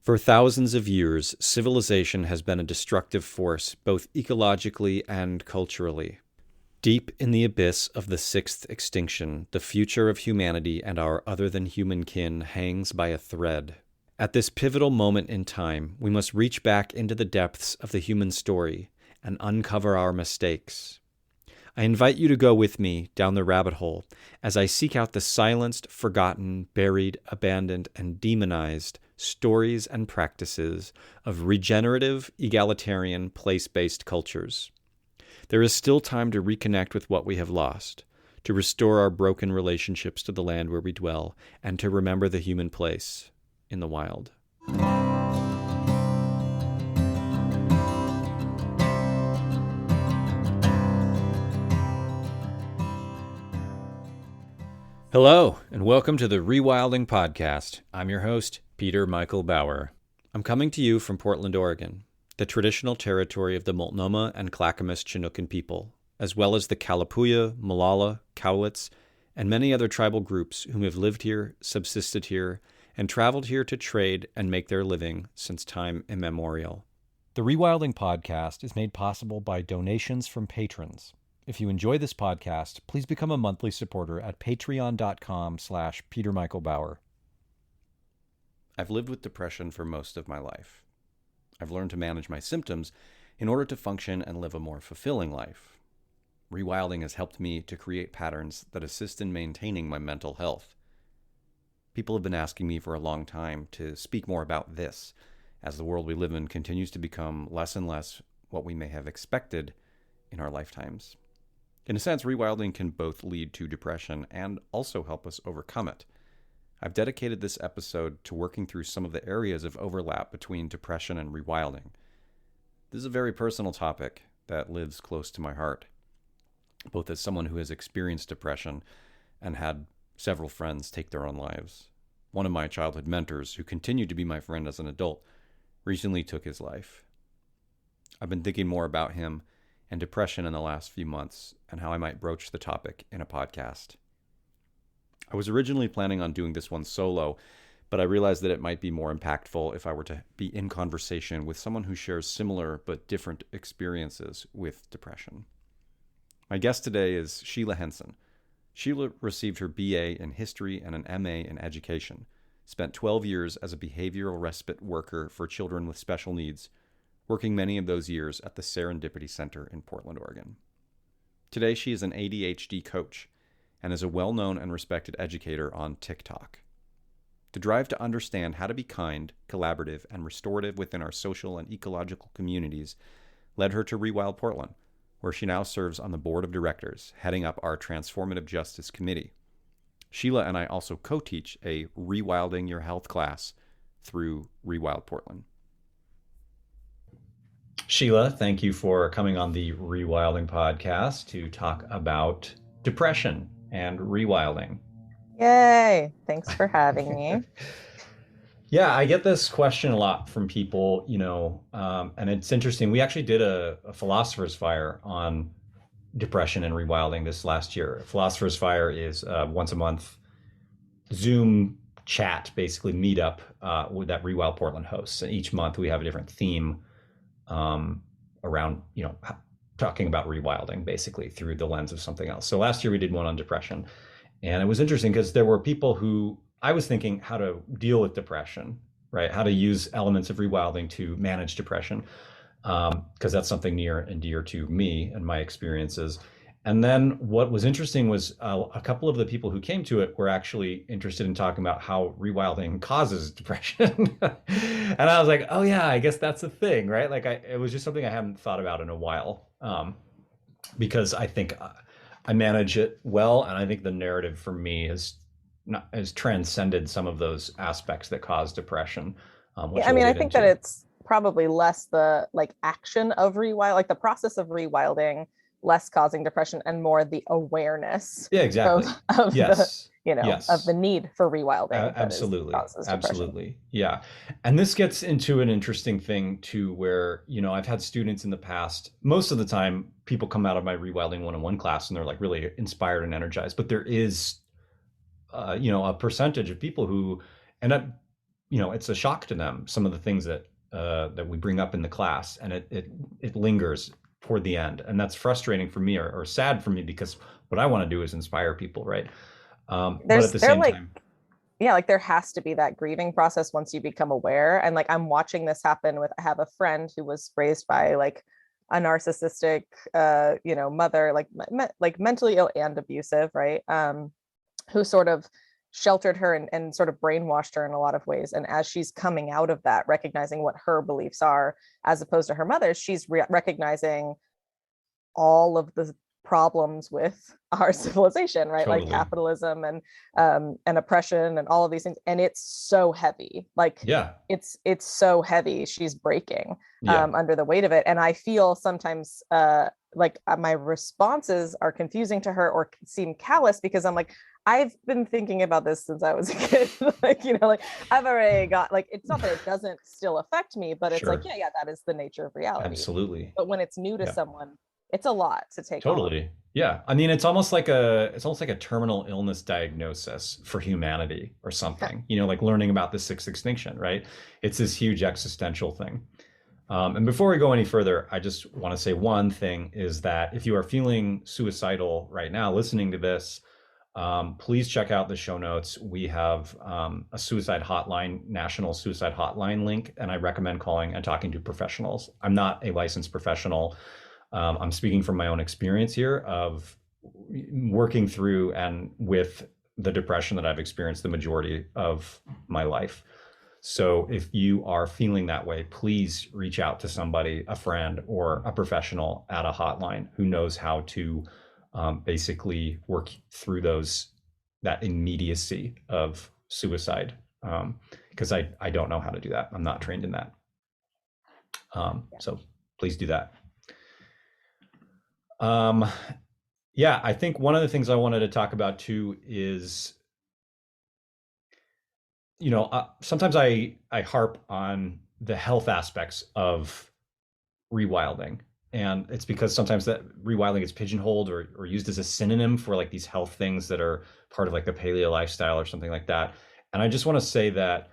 For thousands of years, civilization has been a destructive force, both ecologically and culturally. Deep in the abyss of the sixth extinction, the future of humanity and our other-than-human kin hangs by a thread. At this pivotal moment in time, we must reach back into the depths of the human story and uncover our mistakes. I invite you to go with me down the rabbit hole as I seek out the silenced, forgotten, buried, abandoned, and demonized stories and practices of regenerative, egalitarian, place-based cultures. There is still time to reconnect with what we have lost, to restore our broken relationships to the land where we dwell, and to remember the human place in the wild. Hello, and welcome to the Rewilding podcast. I'm your host, Peter Michael Bauer. I'm coming to you from Portland, Oregon, the traditional territory of the Multnomah and Clackamas Chinookan people, as well as the Kalapuya, Molalla, Cowlitz, and many other tribal groups whom have lived here, subsisted here, and traveled here to trade and make their living since time immemorial. The Rewilding podcast is made possible by donations from patrons. If you enjoy this podcast, please become a monthly supporter at patreon.com/Peter Michael Bauer. I've lived with depression for most of my life. I've learned to manage my symptoms in order to function and live a more fulfilling life. Rewilding has helped me to create patterns that assist in maintaining my mental health. People have been asking me for a long time to speak more about this, as the world we live in continues to become less and less what we may have expected in our lifetimes. In a sense, rewilding can both lead to depression and also help us overcome it. I've dedicated this episode to working through some of the areas of overlap between depression and rewilding. This is a very personal topic that lives close to my heart, both as someone who has experienced depression and had several friends take their own lives. One of my childhood mentors, who continued to be my friend as an adult, recently took his life. I've been thinking more about him and depression in the last few months and how I might broach the topic in a podcast. I was originally planning on doing this one solo, but I realized that it might be more impactful if I were to be in conversation with someone who shares similar but different experiences with depression. My guest today is Sheila Henson. Sheila received her BA in history and an MA in education, spent 12 years as a behavioral respite worker for children with special needs, working many of those years at the Serendipity Center in Portland, Oregon. Today, she is an ADHD coach and is a well-known and respected educator on TikTok. The drive to understand how to be kind, collaborative, and restorative within our social and ecological communities led her to Rewild Portland, where she now serves on the board of directors, heading up our Transformative Justice Committee. Sheila and I also co-teach a Rewilding Your Health class through Rewild Portland. Sheila, thank you for coming on the Rewilding podcast to talk about depression and rewilding. Yay! Thanks for having me. Yeah, I get this question a lot from people, and it's interesting. We actually did a Philosopher's Fire on depression and rewilding this last year. Philosopher's Fire is once a month Zoom chat, basically meetup that Rewild Portland hosts. And each month we have a different theme around, talking about rewilding, basically through the lens of something else. So last year we did one on depression, and it was interesting because there were people who I was thinking how to deal with depression, right? How to use elements of rewilding to manage depression, because that's something near and dear to me and my experiences. And then what was interesting was a couple of the people who came to it were actually interested in talking about how rewilding causes depression. And I was like, oh yeah, I guess that's a thing, right? Like it was just something I hadn't thought about in a while, because I think I manage it well. And I think the narrative for me has transcended some of those aspects that cause depression. I think that it's probably less the action of rewild, like the process of rewilding, less causing depression, and more the awareness. Yeah, exactly. Of yes. of the need for rewilding. Absolutely. Yeah. And this gets into an interesting thing too, where, I've had students in the past, most of the time people come out of my Rewilding 101 class and they're like really inspired and energized, but there is, a percentage of people who end up it's a shock to them, some of the things that we bring up in the class, and it lingers toward the end, and that's frustrating for me, or sad for me, because what I want to do is inspire people, right? But at the same time, yeah, like there has to be that grieving process once you become aware. And like I'm watching this happen I have a friend who was raised by like a narcissistic mother, like mentally ill and abusive, right? Who sort of sheltered her and sort of brainwashed her in a lot of ways. And as she's coming out of that, recognizing what her beliefs are as opposed to her mother's, she's recognizing all of the problems with our civilization, right? totally. Like capitalism and oppression and all of these things. And it's so heavy. Like yeah, it's so heavy. She's breaking yeah. Under the weight of it. And I feel sometimes my responses are confusing to her or seem callous, because I'm like, I've been thinking about this since I was a kid. I've already got, like, it's not that it doesn't still affect me, but it's Sure. like, yeah, that is the nature of reality. Absolutely. But when it's new to someone, it's a lot to take totally on. Yeah, I mean, it's almost like a terminal illness diagnosis for humanity or something. Like learning about the sixth extinction, right? It's this huge existential thing. And before we go any further, I just want to say one thing, is that if you are feeling suicidal right now listening to this, please check out the show notes. We have a suicide hotline, national suicide hotline link, and I recommend calling and talking to professionals. I'm not a licensed professional. I'm speaking from my own experience here of working through and with the depression that I've experienced the majority of my life. So if you are feeling that way, please reach out to somebody, a friend or a professional at a hotline who knows how to basically work through that immediacy of suicide. Because I don't know how to do that. I'm not trained in that. So please do that. I think one of the things I wanted to talk about too is, sometimes I harp on the health aspects of rewilding, and it's because sometimes that rewilding is pigeonholed or used as a synonym for like these health things that are part of like the paleo lifestyle or something like that. And I just want to say that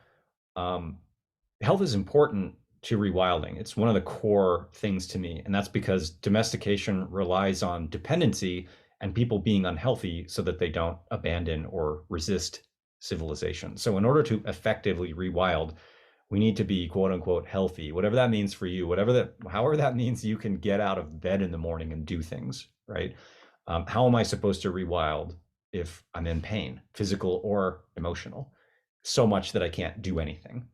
health is important to rewilding. It's one of the core things to me. And that's because domestication relies on dependency and people being unhealthy so that they don't abandon or resist civilization. So in order to effectively rewild, we need to be quote unquote healthy, whatever that means for you, however that means you can get out of bed in the morning and do things, right? How am I supposed to rewild if I'm in pain, physical or emotional, so much that I can't do anything?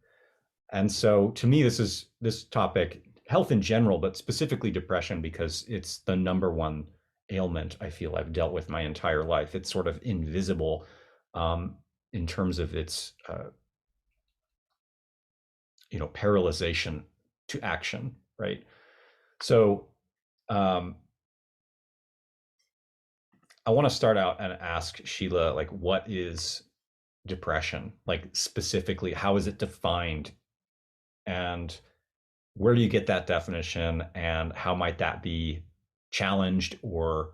And so to me, this topic, health in general, but specifically depression, because it's the number one ailment I feel I've dealt with my entire life. It's sort of invisible in terms of its paralyzation to action, right? So I want to start out and ask Sheila, like, what is depression? Like, specifically, how is it defined? And where do you get that definition, and how might that be challenged or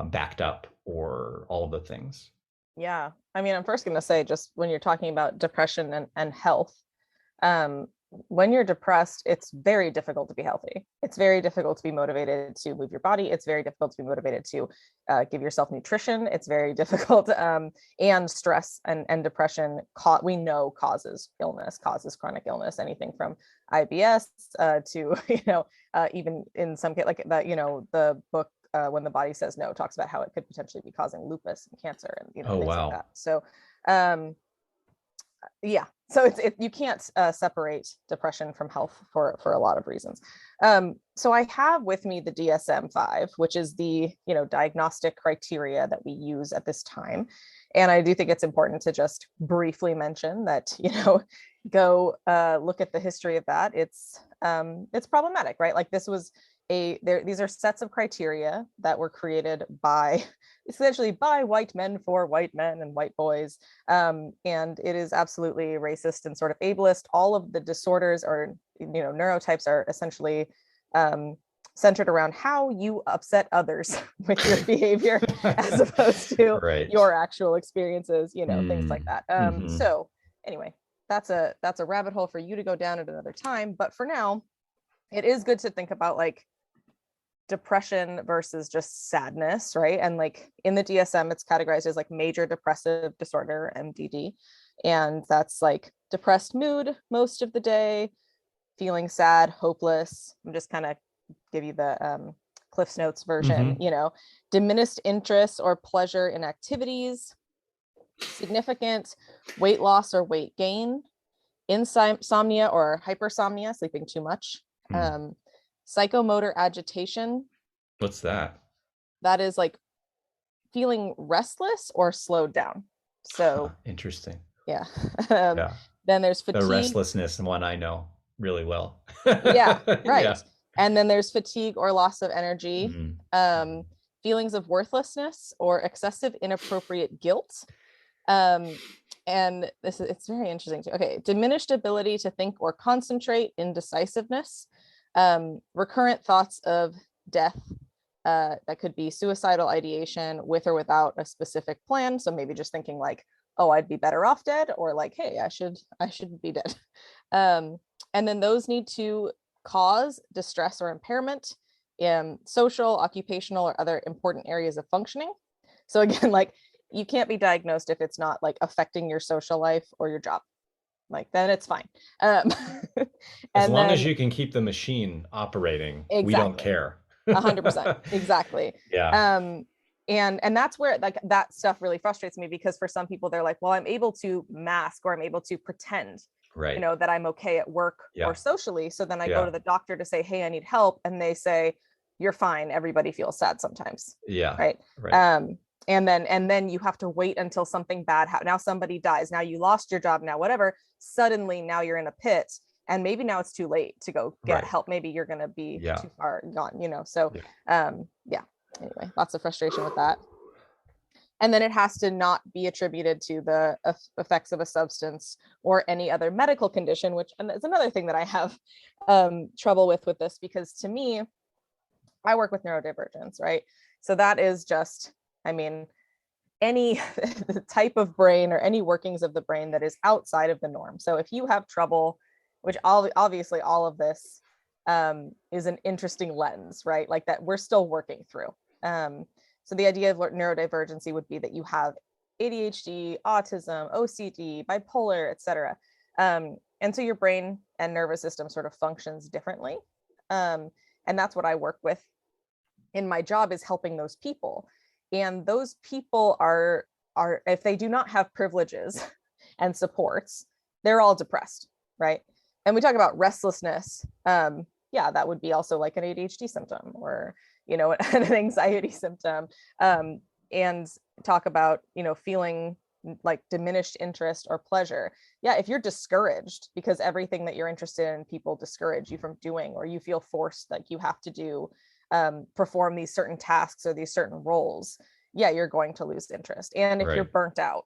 backed up, or all of the things? Yeah. I mean, I'm first going to say, just when you're talking about depression and health, when you're depressed, it's very difficult to be healthy. It's very difficult to be motivated to move your body. It's very difficult to be motivated to give yourself nutrition. It's very difficult. And stress and depression, we know causes illness, causes chronic illness, anything from IBS to, even in some case, like that, the book, When the Body Says No, talks about how it could potentially be causing lupus and cancer and things like that. So so you can't separate depression from health for a lot of reasons. So I have with me the DSM-5, which is the diagnostic criteria that we use at this time. And I do think it's important to just briefly mention that go look at the history of that. It's problematic, right? Like these are sets of criteria that were created essentially by white men for white men and white boys. And it is absolutely racist and sort of ableist. All of the disorders or, neurotypes are essentially centered around how you upset others with your behavior as opposed to your actual experiences, things like that. So anyway, that's a rabbit hole for you to go down at another time. But for now, it is good to think about like depression versus just sadness, right? And like in the DSM, it's categorized as like major depressive disorder, MDD. And that's like depressed mood most of the day, feeling sad, hopeless. I'm just kind of give you the Cliff's Notes version, you know, diminished interest or pleasure in activities, significant weight loss or weight gain, insomnia or hypersomnia, sleeping too much, psychomotor agitation. What's that? That is like feeling restless or slowed down. So interesting. Yeah. Yeah. Then there's fatigue. The restlessness one I know really well. Yeah, right. Yeah. And then there's fatigue or loss of energy, feelings of worthlessness or excessive inappropriate guilt. And it's very interesting too. Okay, diminished ability to think or concentrate, indecisiveness, recurrent thoughts of death. That could be suicidal ideation with or without a specific plan. So maybe just thinking like, oh, I'd be better off dead, or like, hey, I should be dead. And then those need to cause distress or impairment in social, occupational, or other important areas of functioning. So again, like you can't be diagnosed if it's not like affecting your social life or your job. Like then it's fine. As long as you can keep the machine operating, we don't care. 100%. Exactly. Yeah. And that's where like that stuff really frustrates me, because for some people they're like, well, I'm able to mask or I'm able to pretend, right, you know, that I'm okay at work or socially. So then I go to the doctor to say, hey, I need help. And they say, you're fine. Everybody feels sad sometimes. Yeah. Right. And then you have to wait until something bad happens. Now somebody dies. Now you lost your job. Now whatever. Suddenly now you're in a pit. And maybe now it's too late to go get help. Maybe you're going to be too far gone, you know? So, anyway, lots of frustration with that. And then it has to not be attributed to the effects of a substance or any other medical condition, which, and it's another thing that I have trouble with this, because to me, I work with neurodivergence, right? So that is just, I mean, any type of brain or any workings of the brain that is outside of the norm. So if you have trouble, which obviously all of this is an interesting lens, right? Like that we're still working through. So the idea of neurodivergency would be that you have ADHD, autism, OCD, bipolar, etc. And so your brain and nervous system sort of functions differently. And that's what I work with in my job, is helping those people. And those people are if they do not have privileges and supports, they're all depressed, right? And we talk about restlessness. That would be also like an ADHD symptom, or, you know, an anxiety symptom. And talk about, you know, feeling like diminished interest or pleasure. Yeah, if you're discouraged because everything that you're interested in, people discourage you from doing, or you feel forced, like you have to do, perform these certain tasks or these certain roles, yeah, you're going to lose interest. And if you're burnt out,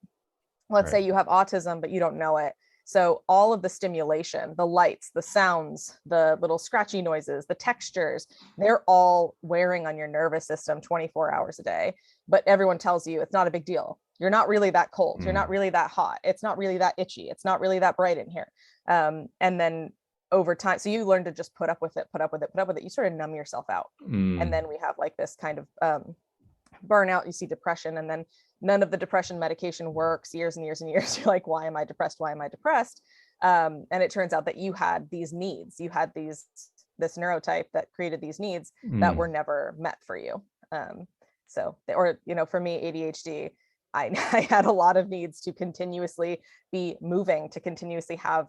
let's say you have autism, but you don't know it. So all of the stimulation, the lights, the sounds, the little scratchy noises, the textures, they're all wearing on your nervous system 24 hours a day. But everyone tells you it's not a big deal. You're not really that cold. You're not really that hot. It's not really that itchy. It's not really that bright in here. And then over time, so you learn to just put up with it. You sort of numb yourself out. And then we have like this kind of burnout. You see depression, and then none of the depression medication works. Years and years and years, you're like, why am I depressed? Why am I depressed? And it turns out that you had these needs. You had this neurotype that created these needs that were never met for you. Or, you know, for me, ADHD, I had a lot of needs to continuously be moving, to continuously have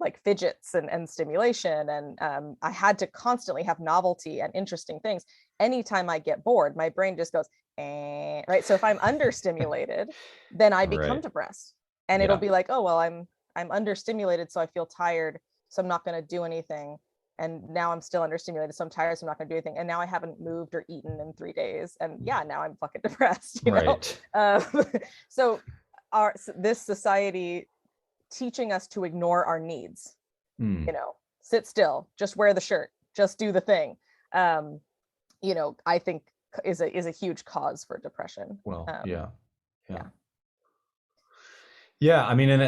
like fidgets and stimulation. And I had to constantly have novelty and interesting things. Anytime I get bored, my brain just goes, right? So if I'm understimulated, then I become depressed. And it'll be like, oh, well, I'm understimulated, so I feel tired, so I'm not going to do anything. And now I'm still understimulated, so I'm tired, so I'm not going to do anything. And now I haven't moved or eaten in 3 days. And yeah, now I'm fucking depressed, you know? So this society teaching us to ignore our needs, you know, sit still, just wear the shirt, just do the thing, you know, I think is a huge cause for depression. Well, Yeah, I mean, and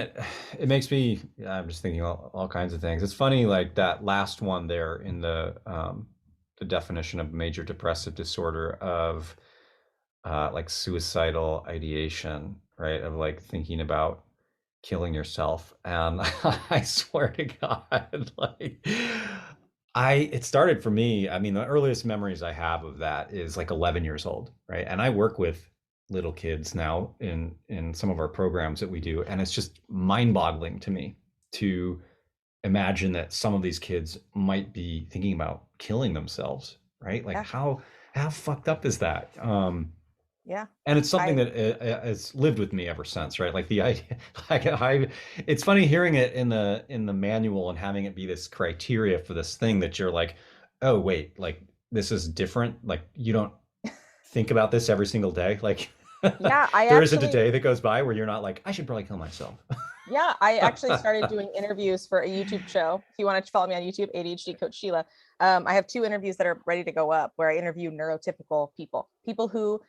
it makes me, I'm just thinking all kinds of things. It's funny, like that last one there in the definition of major depressive disorder of like suicidal ideation, right? Of like thinking about killing yourself. And I swear to God, like it started for me. I mean, the earliest memories I have of that is like 11 years old, right? And I work with little kids now in some of our programs that we do, and it's just mind-boggling to me to imagine that some of these kids might be thinking about killing themselves, right? Like Yeah. how fucked up is that? Yeah. And it's something I that has lived with me ever since, right? Like the idea, like it's funny hearing it in the manual and having it be this criteria for this thing that you're like, oh wait, like this is different. Like you don't think about this every single day. Like yeah, I there isn't a actually day that goes by where you're not like, I should probably kill myself. Yeah, I actually started doing interviews for a YouTube show. If you want to follow me on YouTube, ADHD Coach Sheila. I have 2 interviews that are ready to go up where I interview neurotypical people who,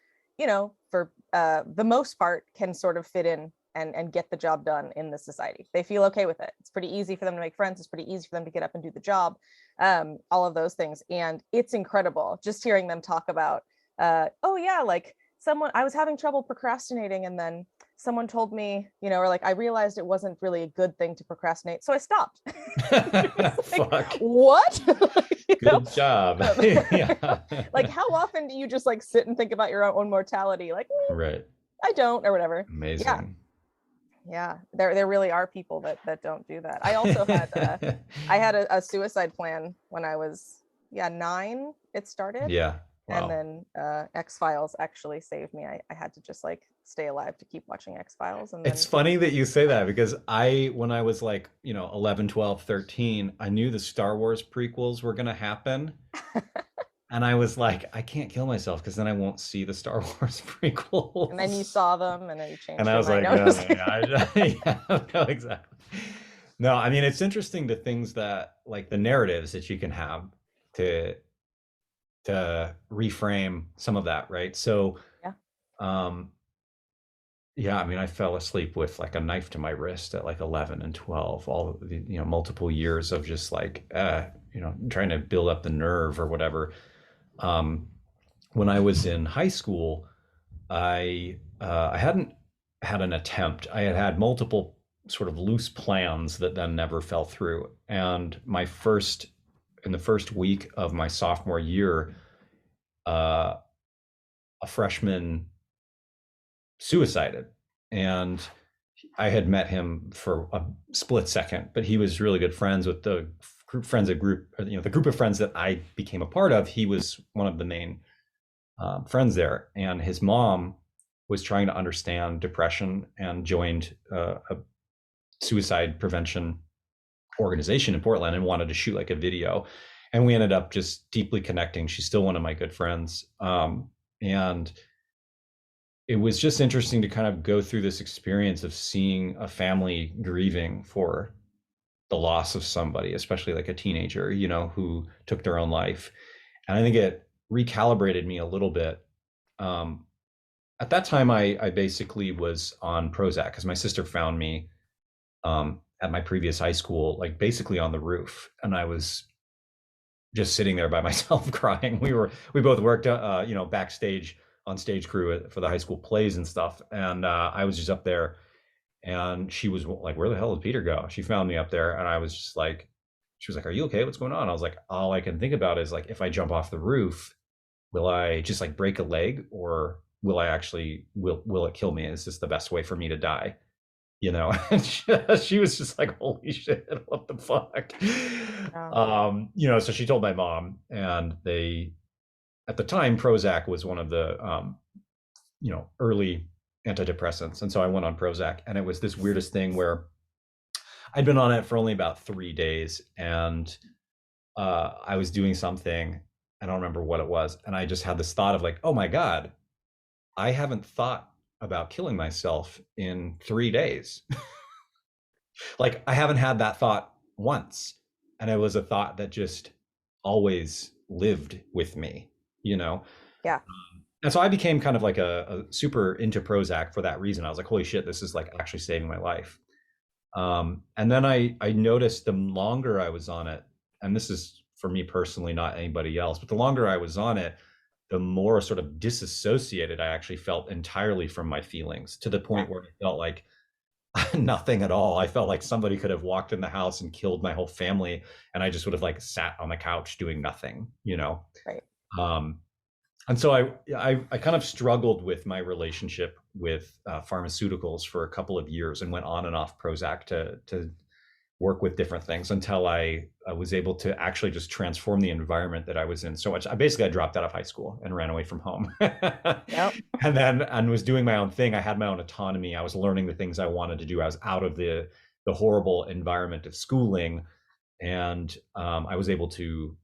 for the most part, can sort of fit in and get the job done in the society. They feel okay with it. It's pretty easy for them to make friends. It's pretty easy for them to get up and do the job, all of those things. And it's incredible just hearing them talk about, oh yeah, like I was having trouble procrastinating, and then someone told me, or like I realized it wasn't really a good thing to procrastinate, so I stopped. Fuck. What? Good job. Yeah. Like how often do you just like sit and think about your own mortality? Like, Right. I don't, or whatever. Amazing. Yeah. There really are people that don't do that. I also had I had a suicide plan when I was 9. It started. Yeah. And Wow. then X-Files actually saved me. I had to just like stay alive to keep watching X-Files. And It's then, funny that you say that because when I was like, 11, 12, 13, I knew the Star Wars prequels were going to happen. And I was like, I can't kill myself because then I won't see the Star Wars prequels. and then you saw them and then you changed And I your was mind. like, no, yeah, no, exactly. No, I mean, it's interesting the things that like the narratives that you can have to reframe some of that, right? So, Yeah. um, yeah, I mean, I fell asleep with like a knife to my wrist at like 11 and 12, all of the, multiple years of just like, trying to build up the nerve or whatever. Um, when I was in high school, I hadn't had an attempt. I had multiple sort of loose plans that then never fell through. And in the first week of my sophomore year, a freshman suicided, and I had met him for a split second, but he was really good friends with the the group of friends that I became a part of. He was one of the main friends there, and his mom was trying to understand depression and joined a suicide prevention organization in Portland and wanted to shoot like a video. And we ended up just deeply connecting. She's still one of my good friends. And it was just interesting to kind of go through this experience of seeing a family grieving for the loss of somebody, especially like a teenager, who took their own life. And I think it recalibrated me a little bit. At that time, I basically was on Prozac because my sister found me at my previous high school, like basically on the roof. And I was just sitting there by myself crying. We both worked, backstage on stage crew for the high school plays and stuff. And I was just up there, and she was like, where the hell did Peter go? She found me up there, and I was just like, she was like, are you okay? What's going on? I was like, all I can think about is like, if I jump off the roof, will I just like break a leg, or will I actually, will it kill me? Is this the best way for me to die? And she was just like, holy shit, what the fuck? So she told my mom, and at the time, Prozac was one of the, early antidepressants. And so I went on Prozac, and it was this weirdest thing where I'd been on it for only about 3 days, and I was doing something, I don't remember what it was. And I just had this thought of like, oh my God, I haven't thought about killing myself in 3 days. Like I haven't had that thought once. And it was a thought that just always lived with me, Yeah. And so I became kind of like a super into Prozac for that reason. I was like, holy shit, this is like actually saving my life. And then I noticed the longer I was on it, and this is for me personally, not anybody else, but the longer I was on it, the more sort of disassociated I actually felt entirely from my feelings, to the point where it felt like nothing at all. I felt like somebody could have walked in the house and killed my whole family, and I just would have like sat on the couch doing nothing, you know? Right. Um, and so I kind of struggled with my relationship with pharmaceuticals for a couple of years, and went on and off Prozac to work with different things, until I was able to actually just transform the environment that I was in so much. I dropped out of high school and ran away from home. Yep. And was doing my own thing. I had my own autonomy. I was learning the things I wanted to do. I was out of the horrible environment of schooling, and I was able to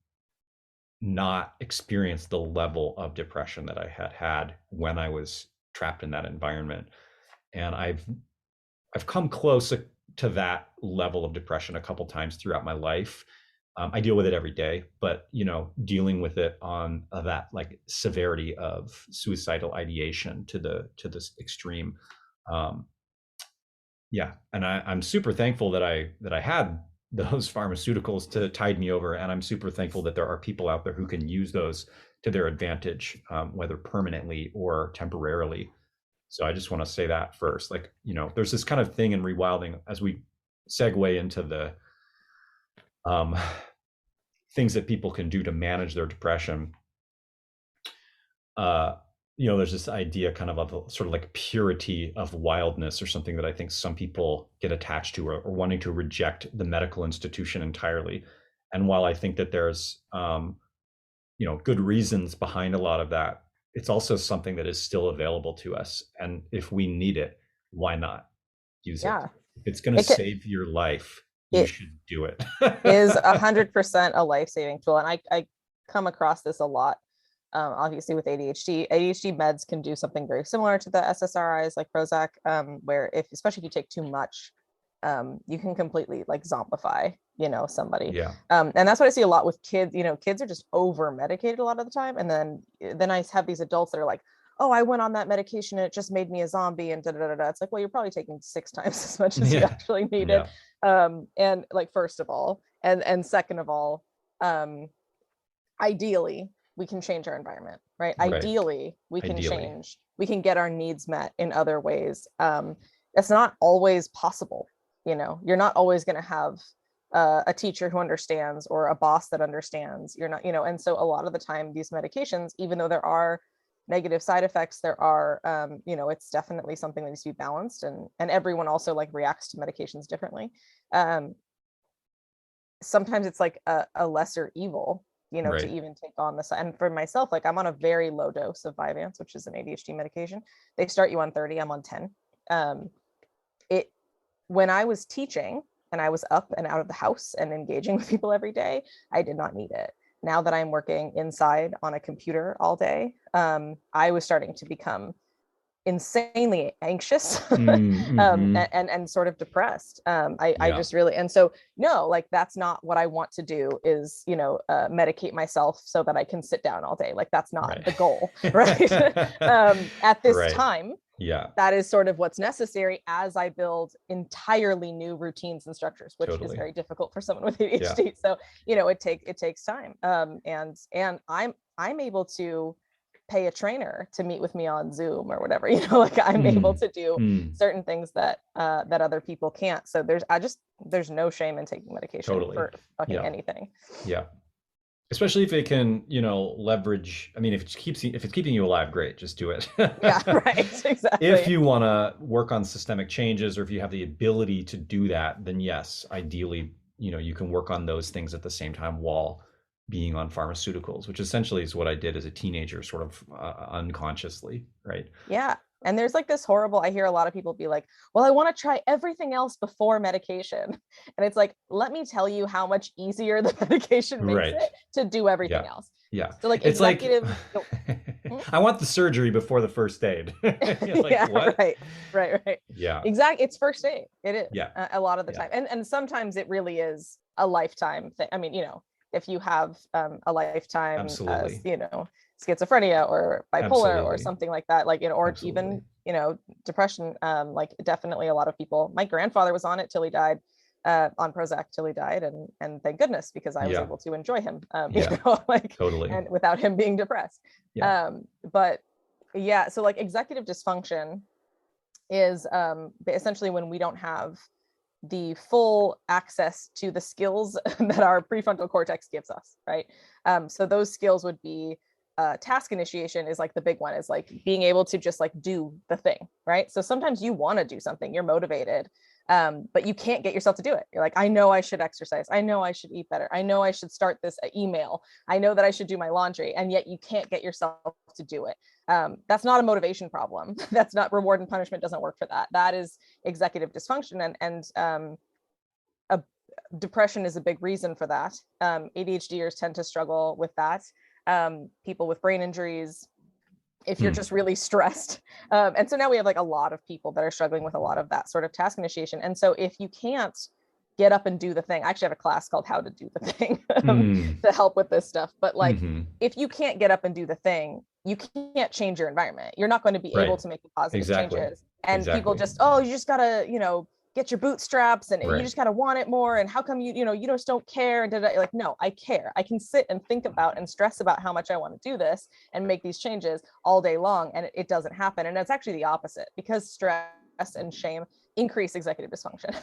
not experience the level of depression that I had when I was trapped in that environment. And I've come close to that level of depression a couple times throughout my life. I deal with it every day, but dealing with it on that like severity of suicidal ideation to this extreme. Yeah, and I'm super thankful that I had those pharmaceuticals to tide me over, and I'm super thankful that there are people out there who can use those to their advantage, whether permanently or temporarily. So I just want to say that first. Like, there's this kind of thing in rewilding, as we segue into the things that people can do to manage their depression. There's this idea kind of a sort of like purity of wildness, or something that I think some people get attached to, or wanting to reject the medical institution entirely. And while I think that there's, good reasons behind a lot of that, it's also something that is still available to us. And if we need it, why not use it? If it's going to save your life, you should do it. Is 100% a life-saving tool. And I come across this a lot. Obviously with ADHD meds can do something very similar to the SSRIs like Prozac, where especially if you take too much, you can completely like zombify, somebody. Yeah. And that's what I see a lot with kids. Kids are just over medicated a lot of the time. And then I have these adults that are like, oh, I went on that medication and it just made me a zombie and da da da da. It's like, well, you're probably taking 6 times as much as you actually needed. And like, first of all, and second of all, ideally, we can change our environment, right? Ideally, we can change, we can get our needs met in other ways. That's not always possible. You're not always going to have a teacher who understands, or a boss that understands. You're not, and so a lot of the time these medications, even though there are negative side effects, there are, it's definitely something that needs to be balanced, and everyone also like reacts to medications differently. Sometimes it's like a lesser evil, to even take on this. And for myself, like I'm on a very low dose of Vyvanse, which is an ADHD medication. They start you on 30, I'm on 10. When I was teaching and I was up and out of the house and engaging with people every day, I did not need it. Now that I'm working inside on a computer all day, I was starting to become insanely anxious and sort of depressed. I just really, and so no, like that's not what I want to do, is medicate myself so that I can sit down all day. Like that's not the goal, right? At this time, that is sort of what's necessary as I build entirely new routines and structures, which is very difficult for someone with ADHD. So it takes time, and I'm able to pay a trainer to meet with me on Zoom or whatever, like I'm able to do certain things that other people can't. So there's no shame in taking medication for fucking anything. Yeah. Especially if it can, leverage. I mean, if it's keeping you alive, great, just do it. Yeah, right. Exactly. If you want to work on systemic changes, or if you have the ability to do that, then yes, ideally, you can work on those things at the same time while being on pharmaceuticals, which essentially is what I did as a teenager, sort of unconsciously, right? Yeah. And there's like this horrible, I hear a lot of people be like, well, I want to try everything else before medication. And it's like, let me tell you how much easier the medication makes it to do everything else. Yeah. So like it's executive. I want the surgery before the first aid. What? Right. Yeah. Exactly. It's first aid. It is. Yeah. A lot of the time. And sometimes it really is a lifetime thing. I mean, if you have a lifetime, schizophrenia or bipolar or Absolutely. something like that, like, or Absolutely. even, depression. Like definitely a lot of people, my grandfather was on it till he died, on Prozac till he died. And thank goodness, because I was Yeah. able to enjoy him, Yeah. like, Totally. and without him being depressed. Yeah. But yeah, so like executive dysfunction is essentially when we don't have the full access to the skills that our prefrontal cortex gives us, right? So those skills would be task initiation is like the big one, is like being able to just like do the thing, right? So sometimes you want to do something, you're motivated, but you can't get yourself to do it. You're like, I know I should exercise, I know I should eat better, I know I should start this email, I know that I should do my laundry, and yet you can't get yourself to do it. That's not a motivation problem. That's not, reward and punishment doesn't work for that. That is executive dysfunction. And depression is a big reason for that. ADHDers tend to struggle with that. People with brain injuries, if you're just really stressed. And so now we have like a lot of people that are struggling with a lot of that sort of task initiation. And so if you can't get up and do the thing, I actually have a class called How to Do the Thing to help with this stuff. But like, if you can't get up and do the thing, you can't change your environment. You're not going to be able to make the positive changes. And people just, oh, you just gotta, get your bootstraps, and you just gotta want it more. And how come you just don't care? And like, no, I care. I can sit and think about and stress about how much I want to do this and make these changes all day long, and it doesn't happen. And it's actually the opposite, because stress and shame increase executive dysfunction.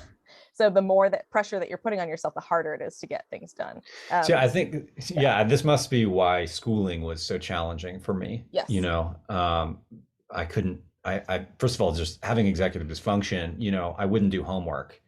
So the more that pressure that you're putting on yourself, the harder it is to get things done. So I think, this must be why schooling was so challenging for me. Yes. I couldn't, I first of all, just having executive dysfunction, I wouldn't do homework.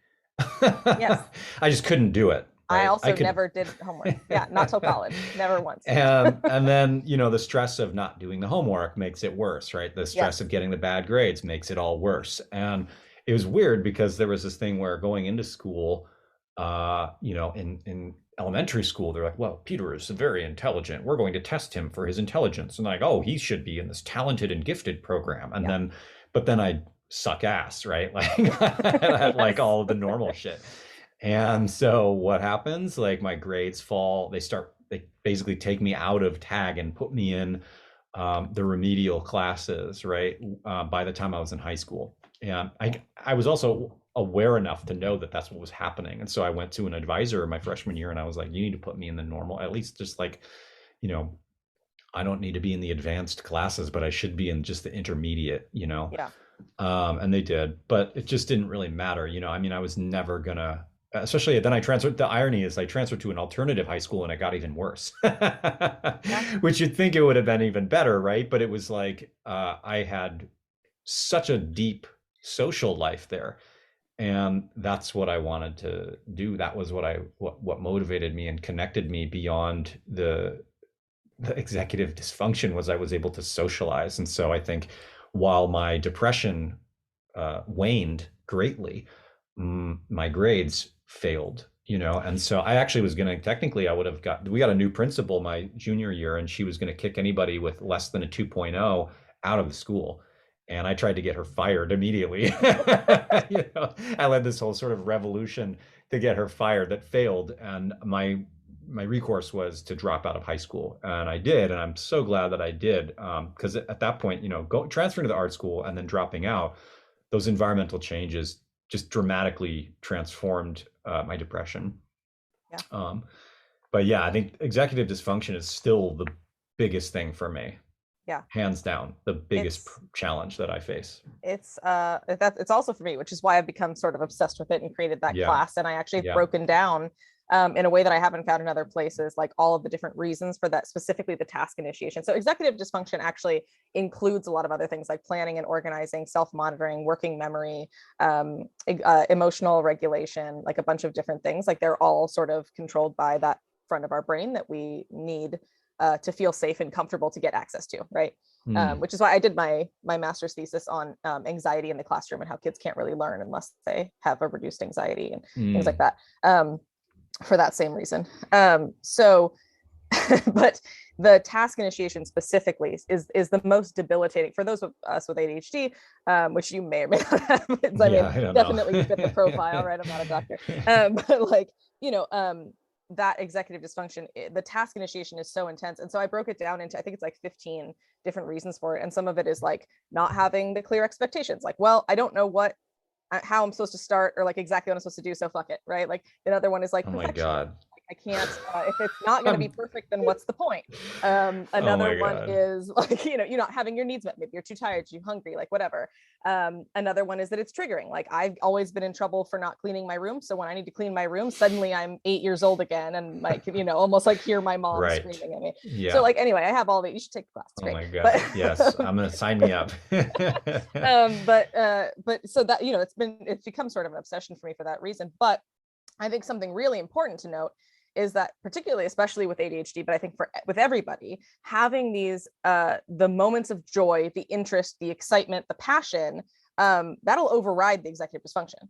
Yes. I just couldn't do it. Right? I also never did homework. Yeah, not till college. Never once. And then, the stress of not doing the homework makes it worse, right? The stress of getting the bad grades makes it all worse. And it was weird, because there was this thing where going into school, in elementary school, they're like, well, Peter is very intelligent, we're going to test him for his intelligence. And like, oh, he should be in this talented and gifted program. And but then I suck ass, right? Like, like all of the normal shit. And so what happens, like my grades fall, they basically take me out of tag and put me in the remedial classes, right? By the time I was in high school. And I was also aware enough to know that that's what was happening. And so I went to an advisor my freshman year, and I was like, you need to put me in the normal, at least just like, I don't need to be in the advanced classes, but I should be in just the intermediate, Yeah. And they did, but it just didn't really matter. I was never gonna, especially then I transferred. The irony is I transferred to an alternative high school, and it got even worse, which you'd think it would have been even better. Right. But it was like, I had such a deep social life there, and that's what I wanted to do. That was what motivated me and connected me beyond the executive dysfunction, was I was able to socialize. And so I think while my depression waned greatly, my grades failed, and so I actually was going to, we got a new principal my junior year, and she was going to kick anybody with less than a 2.0 out of the school. And I tried to get her fired immediately. I led this whole sort of revolution to get her fired that failed. And my recourse was to drop out of high school. And I did. And I'm so glad that I did. Because at that point, transferring to the art school and then dropping out, those environmental changes just dramatically transformed my depression. Yeah. But yeah, I think executive dysfunction is still the biggest thing for me. Yeah, hands down the biggest challenge that I face. It's also for me, which is why I've become sort of obsessed with it and created that class. And I actually have broken down in a way that I haven't found in other places, like all of the different reasons for that, specifically the task initiation. So executive dysfunction actually includes a lot of other things like planning and organizing, self-monitoring, working memory, emotional regulation, like a bunch of different things. Like they're all sort of controlled by that front of our brain that we need to feel safe and comfortable to get access to, right? Which is why I did my master's thesis on anxiety in the classroom and how kids can't really learn unless they have a reduced anxiety and things like that, for that same reason. So, but the task initiation specifically is the most debilitating for those of us with ADHD, which you may or may not have. Definitely you fit the profile, right? I'm not a doctor, but like, that executive dysfunction, the task initiation is so intense. And so I broke it down into, I think it's like 15 different reasons for it. And some of it is like not having the clear expectations. Like, well, I don't know how I'm supposed to start or like exactly what I'm supposed to do. So fuck it. Right. Like another one is like, oh my God. I can't, if it's not going to be perfect, then what's the point? Another one is like, you're not having your needs met. Maybe you're too tired, too hungry, like whatever. Another one is that it's triggering. Like I've always been in trouble for not cleaning my room. So when I need to clean my room, suddenly I'm 8 years old again. And like, almost like hear my mom screaming at me. Yeah. So like, anyway, I have all that. You should take the class. It's great. Oh my God. But, yes. I'm going to sign me up. But so that, it's become sort of an obsession for me for that reason. But I think something really important to note is that particularly, especially with ADHD, but I think with everybody, having these, the moments of joy, the interest, the excitement, the passion, that'll override the executive dysfunction.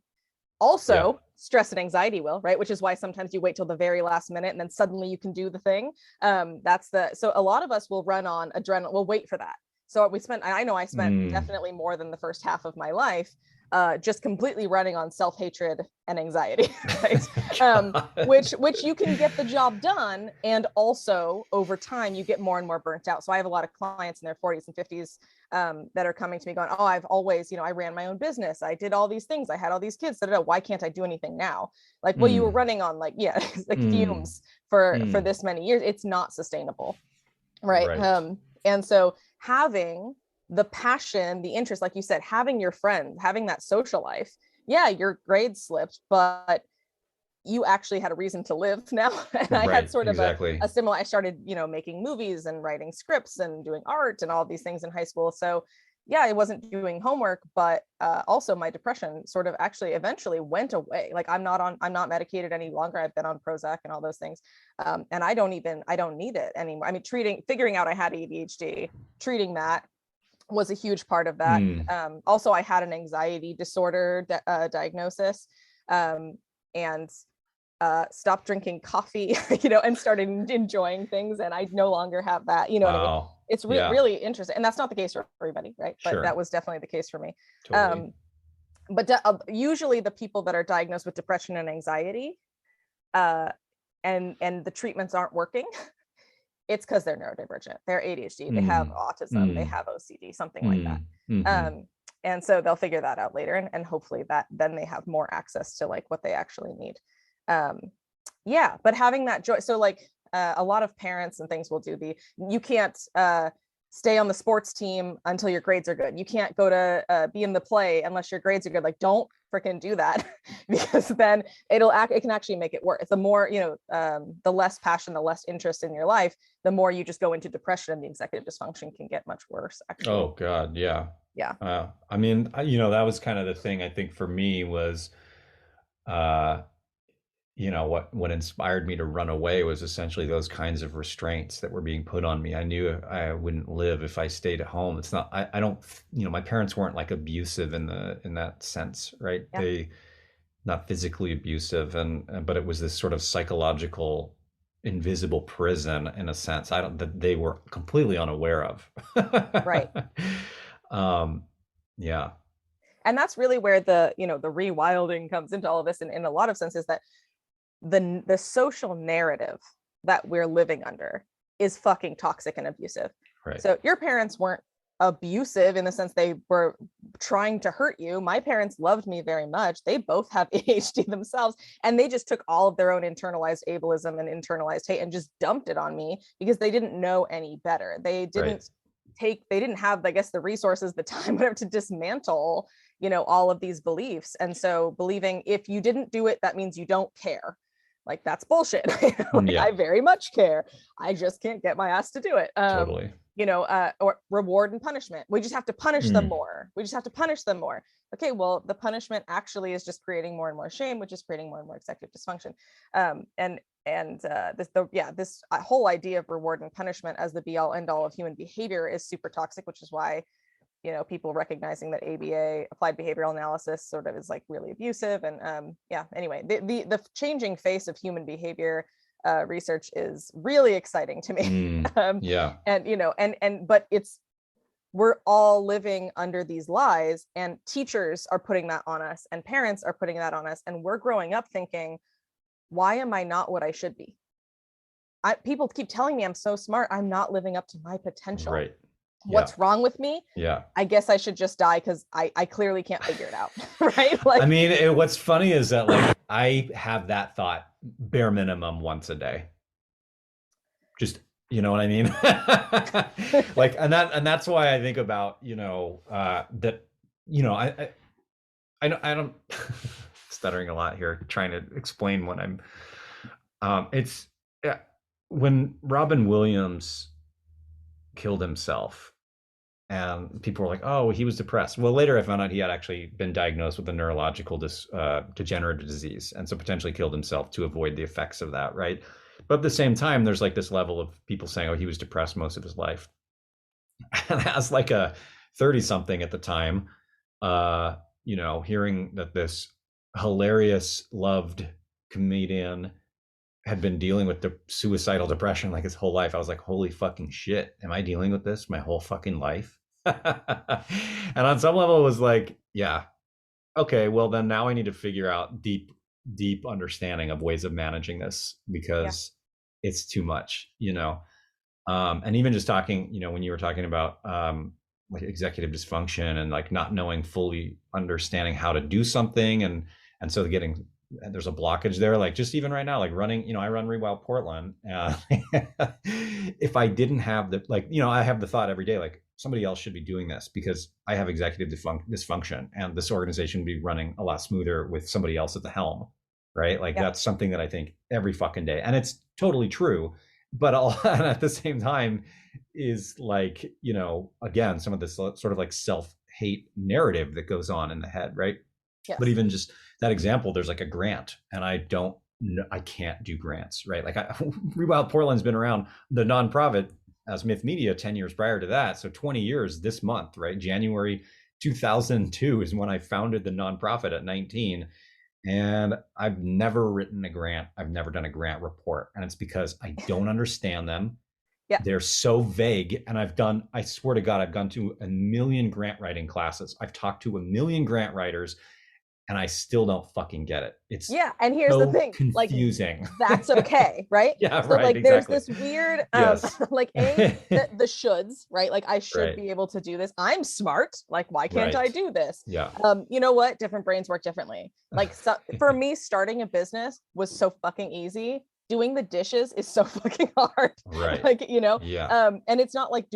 Also, stress and anxiety will, right? Which is why sometimes you wait till the very last minute and then suddenly you can do the thing. So a lot of us will run on adrenaline, we'll wait for that. So I know I spent definitely more than the first half of my life just completely running on self-hatred and anxiety, right? Which you can get the job done. And also over time, you get more and more burnt out. So I have a lot of clients in their 40s and 50s that are coming to me going, oh, I've always, I ran my own business. I did all these things. I had all these kids. Why can't I do anything now? Like, well, you were running on like fumes for this many years. It's not sustainable. Right. And so having the passion, the interest, like you said, having your friends, having that social life. Yeah, your grades slipped, but you actually had a reason to live now. And I had sort of a similar, I started, making movies and writing scripts and doing art and all these things in high school. So yeah, I wasn't doing homework, but also my depression sort of actually eventually went away. Like I'm not medicated any longer. I've been on Prozac and all those things. And I don't need it anymore. I mean, figuring out I had ADHD, treating that was a huge part of that. Also, I had an anxiety disorder diagnosis, and stopped drinking coffee, and started enjoying things. And I no longer have that, what I mean? It's really interesting. And that's not the case for everybody, right? But that was definitely the case for me. Totally. But usually the people that are diagnosed with depression and anxiety, and the treatments aren't working, it's because they're neurodivergent, they're ADHD, they have autism, they have OCD, something like that. And so they'll figure that out later, and hopefully then they have more access to like what they actually need. But having that joy. So like a lot of parents and things will do you can't stay on the sports team until your grades are good. You can't go to be in the play unless your grades are good. Like, don't freaking do that, because then it can actually make it worse. The more, the less passion, the less interest in your life, the more you just go into depression, and the executive dysfunction can get much worse, actually. Oh God. Yeah. Yeah. I mean, that was kind of the thing I think for me was, what inspired me to run away was essentially those kinds of restraints that were being put on me. I knew I wouldn't live if I stayed at home. It's not, I don't, my parents weren't like abusive in that sense, right? Yeah. They, not physically abusive, but it was this sort of psychological, invisible prison in a sense. That they were completely unaware of. Right. Yeah. And that's really where the rewilding comes into all of this, in a lot of senses, that the social narrative that we're living under is fucking toxic and abusive. Right. So your parents weren't abusive in the sense they were trying to hurt you. My parents loved me very much. They both have ADHD themselves, and they just took all of their own internalized ableism and internalized hate and just dumped it on me because they didn't know any better. They didn't they didn't have, I guess, the resources, the time, whatever, to dismantle, all of these beliefs. And so believing if you didn't do it, that means you don't care. Like, that's bullshit. I very much care. I just can't get my ass to do it. Totally. Or reward and punishment. We just have to punish them more. We just have to punish them more. Okay, well, the punishment actually is just creating more and more shame, which is creating more and more executive dysfunction. This whole idea of reward and punishment as the be all end all of human behavior is super toxic, which is why, people recognizing that ABA, applied behavioral analysis, sort of is like really abusive. And anyway, the changing face of human behavior research is really exciting to me. But we're all living under these lies, and teachers are putting that on us, and parents are putting that on us, and we're growing up thinking, why am I not what I should be? people keep telling me I'm so smart. I'm not living up to my potential. Right. What's wrong with me? Yeah. I guess I should just die because I clearly can't figure it out. Right. I mean, what's funny is that like I have that thought bare minimum once a day. Just, you know what I mean? Like, and that's why I think about, that, I don't stuttering a lot here, trying to explain what I'm, it's, yeah, when Robin Williams killed himself and people were like, oh, he was depressed. Well, later I found out he had actually been diagnosed with a neurological degenerative disease, and so potentially killed himself to avoid the effects of that, right? But at the same time, there's like this level of people saying, oh, he was depressed most of his life. And as like a 30-something at the time, hearing that this hilarious, loved comedian had been dealing with the suicidal depression like his whole life, I was like, holy fucking shit, am I dealing with this my whole fucking life? And on some level it was like, yeah, okay, well then now I need to figure out deep understanding of ways of managing this, because it's too much, and even just talking, when you were talking about like executive dysfunction and like not knowing, fully understanding how to do something, and so there's a blockage there, like just even right now, like running, I run Rewild Portland. If I didn't have the, like, I have the thought every day, like somebody else should be doing this because I have executive dysfunction, and this organization would be running a lot smoother with somebody else at the helm, right? Like that's something that I think every fucking day, and it's totally true. But and at the same time is like, again, some of this sort of like self-hate narrative that goes on in the head, right? Yes. But even just that example, there's like a grant, and I can't do grants, right? Like Rewild Portland's been around, the nonprofit, as Myth Media 10 years prior to that. So 20 years this month, right? January 2002 is when I founded the nonprofit at 19. And I've never written a grant. I've never done a grant report. And it's because I don't understand them. Yeah. They're so vague. And I swear to God, I've gone to 1 million grant writing classes. I've talked to 1 million grant writers, and I still don't fucking get it. It's and here's the thing, confusing. Like, that's okay, right? Yeah, so right. Like exactly. There's this weird, like the shoulds, right? Like I should be able to do this. I'm smart. Like why can't I do this? Yeah. You know what? Different brains work differently. Like for me, starting a business was so fucking easy. Doing the dishes is so fucking hard. Right. Like, Yeah. And it's not like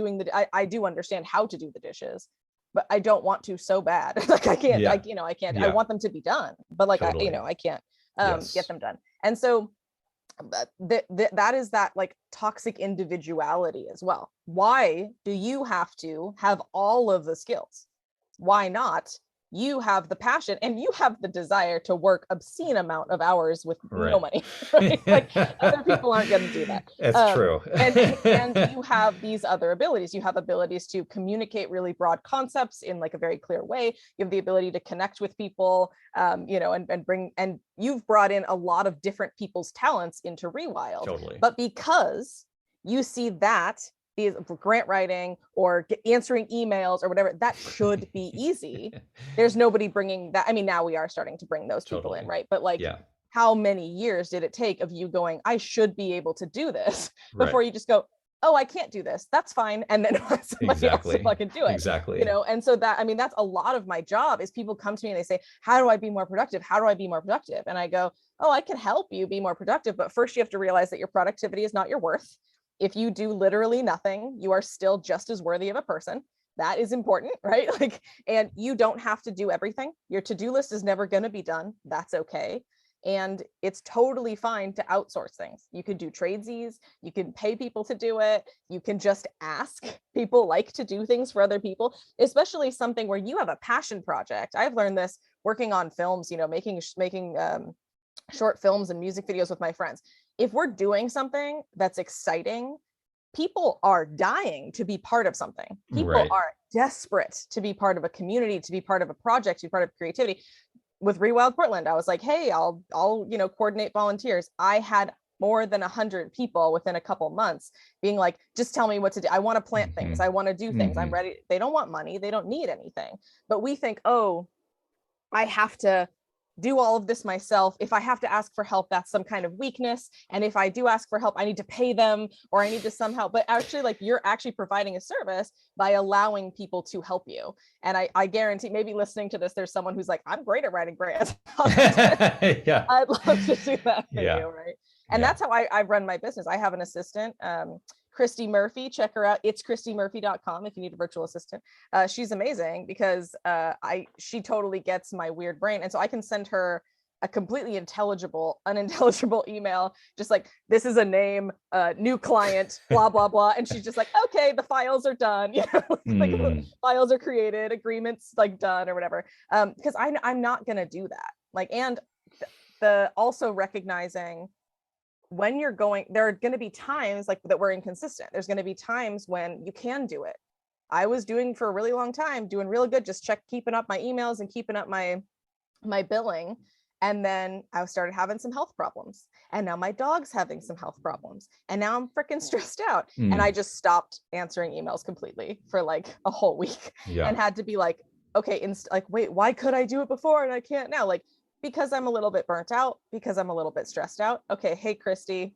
I do understand how to do the dishes, but I don't want to so bad. Like I can't, I can't, I want them to be done, but like, totally. I can't get them done. And so that is that like toxic individuality as well. Why do you have to have all of the skills? Why not? You have the passion and you have the desire to work obscene amount of hours with no money, right? Like other people aren't going to do that. That's true. and you have these other abilities. You have abilities to communicate really broad concepts in like a very clear way. You have the ability to connect with people, and you've brought in a lot of different people's talents into Rewild. Totally. But because you see that grant writing or answering emails or whatever, that should be easy. There's nobody bringing that. I mean, now we are starting to bring those people in, right? But like, how many years did it take of you going, I should be able to do this, before you just go, oh, I can't do this. That's fine. And then somebody else to fucking do it. Exactly. And so that's a lot of my job is people come to me and they say, how do I be more productive? How do I be more productive? And I go, oh, I can help you be more productive. But first you have to realize that your productivity is not your worth. If you do literally nothing, you are still just as worthy of a person. That is important, right? Like, and you don't have to do everything. Your to-do list is never going to be done. That's okay. And it's totally fine to outsource things. You could do tradesies. You can pay people to do it. You can just ask. People like to do things for other people, especially something where you have a passion project. I've learned this working on films, making short films and music videos with my friends. If we're doing something that's exciting, people are dying to be part of something. People are desperate to be part of a community, to be part of a project, to be part of creativity. With Rewild Portland, I was like, hey, I'll coordinate volunteers. I had more than 100 people within a couple months being like, just tell me what to do. I want to plant things. I want to do things. I'm ready. They don't want money. They don't need anything. But we think, oh, I have to do all of this myself. If I have to ask for help, that's some kind of weakness. And if I do ask for help, I need to pay them, or I need to somehow, but actually like you're actually providing a service by allowing people to help you. And I guarantee maybe listening to this, there's someone who's like, I'm great at writing grants. Yeah. I'd love to do that for Yeah. you, right? And that's how I run my business. I have an assistant, Christy Murphy. Check her out. It's christymurphy.com if you need a virtual assistant. She's amazing because she totally gets my weird brain. And so I can send her a completely unintelligible email, just like, this is a name, new client, blah, blah, blah. And she's just like, okay, the files are done. You know, like the files are created, agreements like done or whatever. Because I'm not going to do that. Like, and the also recognizing when you're going, there are going to be times like that we're inconsistent. There's going to be times when you can do it. I was doing for a really long time, doing really good, just keeping up my emails and keeping up my billing. And then I started having some health problems. And now my dog's having some health problems. And now I'm freaking stressed out. And I just stopped answering emails completely for like a whole week and had to be like, okay, wait, why could I do it before and I can't now? Like, because I'm a little bit burnt out, because I'm a little bit stressed out. Okay, hey, Christy,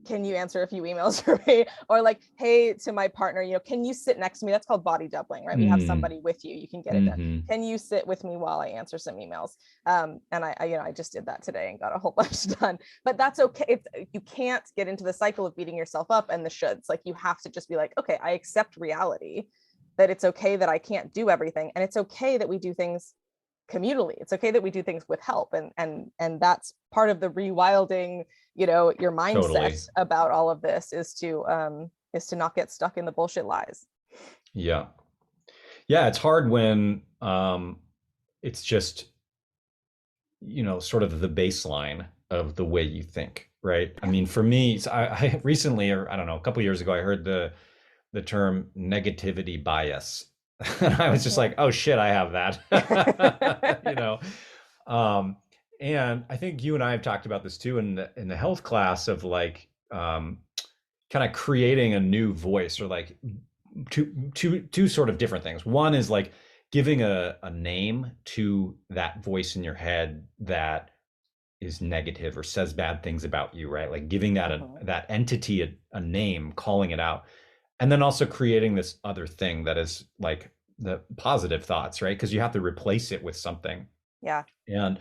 can you answer a few emails for me? Or like, hey, to my partner, you know, can you sit next to me? That's called body doubling, right? We have somebody with you, you can get it done. Can you sit with me while I answer some emails? And I just did that today and got a whole bunch done, but that's okay. You can't get into the cycle of beating yourself up and the shoulds. Like you have to just be like, okay, I accept reality, that it's okay that I can't do everything. And it's okay that we do things communally. It's okay that we do things with help. And that's part of the rewilding, you know, your mindset about all of this is to not get stuck in the bullshit lies. Yeah. It's hard when it's just, you know, sort of the baseline of the way you think, right? I mean, for me, I recently, or I don't know, a couple of years ago, I heard the term negativity bias. And I was just like, oh shit, I have that. You know. And I think you and I have talked about this too in the health class of like kind of creating a new voice, or like two sort of different things. One is like giving a name to that voice in your head that is negative or says bad things about you, right? Like giving that that entity a name, calling it out. And then also creating this other thing that is like the positive thoughts, right? Because you have to replace it with something. Yeah. And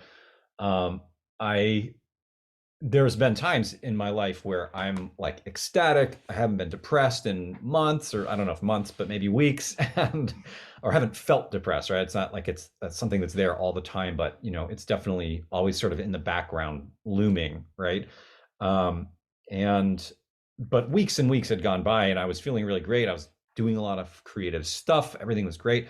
there's been times in my life where I'm like ecstatic. I haven't been depressed in months, or I don't know if months, but maybe weeks, or haven't felt depressed, right? It's not like that's something that's there all the time, but you know, it's definitely always sort of in the background looming, right? But weeks and weeks had gone by and I was feeling really great. I was doing a lot of creative stuff. Everything was great.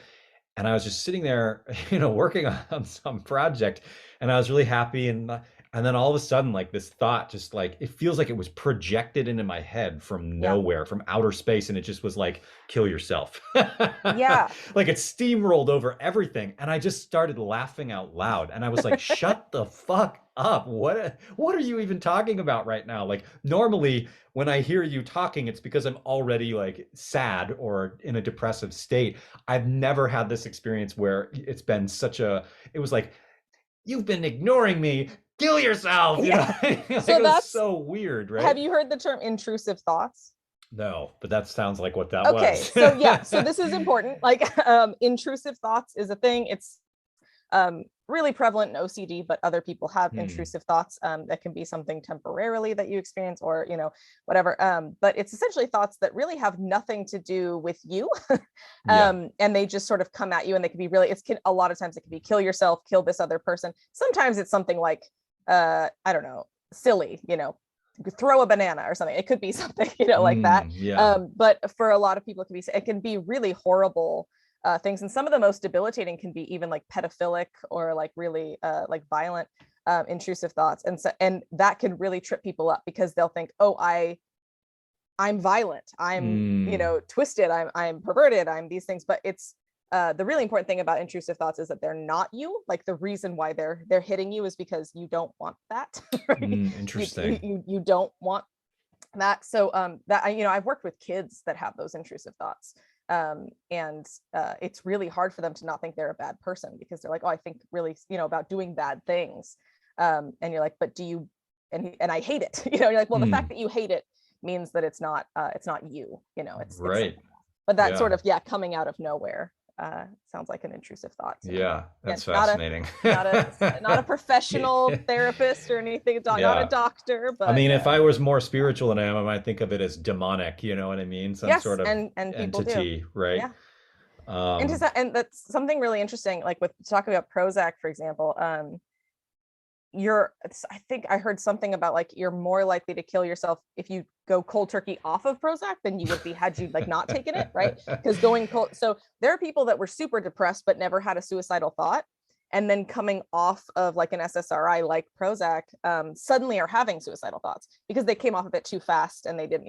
And I was just sitting there, you know, working on some project, and I was really happy. And then all of a sudden, like this thought, just like, it feels like it was projected into my head from nowhere, from outer space. And it just was like, kill yourself. Yeah. Like it steamrolled over everything. And I just started laughing out loud. And I was like, shut the fuck up. What are you even talking about right now? Like normally when I hear you talking, it's because I'm already like sad or in a depressive state. I've never had this experience where it's been it was like, you've been ignoring me. Kill yourself. You know? Like, so that's so weird, right? Have you heard the term intrusive thoughts? No, but that sounds like what that was. Okay, so this is important. Like intrusive thoughts is a thing. It's really prevalent in OCD, but other people have intrusive thoughts that can be something temporarily that you experience, or you know, whatever. But it's essentially thoughts that really have nothing to do with you, and they just sort of come at you, and they can be a lot of times it can be kill yourself, kill this other person. Sometimes it's something like I don't know, silly, you know, throw a banana or something. It could be something, you know, like that. But for a lot of people, it can be really horrible things. And some of the most debilitating can be even like pedophilic or like really like violent intrusive thoughts. And that can really trip people up because they'll think, oh, I'm violent. I'm, you know, twisted. I'm perverted. I'm these things. But it's the really important thing about intrusive thoughts is that they're not you. Like the reason why they're hitting you is because you don't want that. Right? Interesting. You don't want that. So that, you know, I've worked with kids that have those intrusive thoughts. It's really hard for them to not think they're a bad person, because they're like, oh, I think really, about doing bad things. And you're like, but do you, and I hate it. You're like, well, the fact that you hate it means that it's not you, it's right. But that sort of, coming out of nowhere. Sounds like an intrusive thought. Yeah, that's fascinating. Not a professional therapist or anything, not a doctor. But I mean, if I was more spiritual than I am, I might think of it as demonic. You know what I mean? Some sort of and people entity, do. right? Yeah. And that's something really interesting. Like with talking about Prozac, for example. I think I heard something about like you're more likely to kill yourself if you go cold turkey off of Prozac than you would be had you like not taken it, right? Because going cold. So there are people that were super depressed but never had a suicidal thought, and then coming off of like an SSRI like Prozac, suddenly are having suicidal thoughts because they came off of it too fast and they didn't,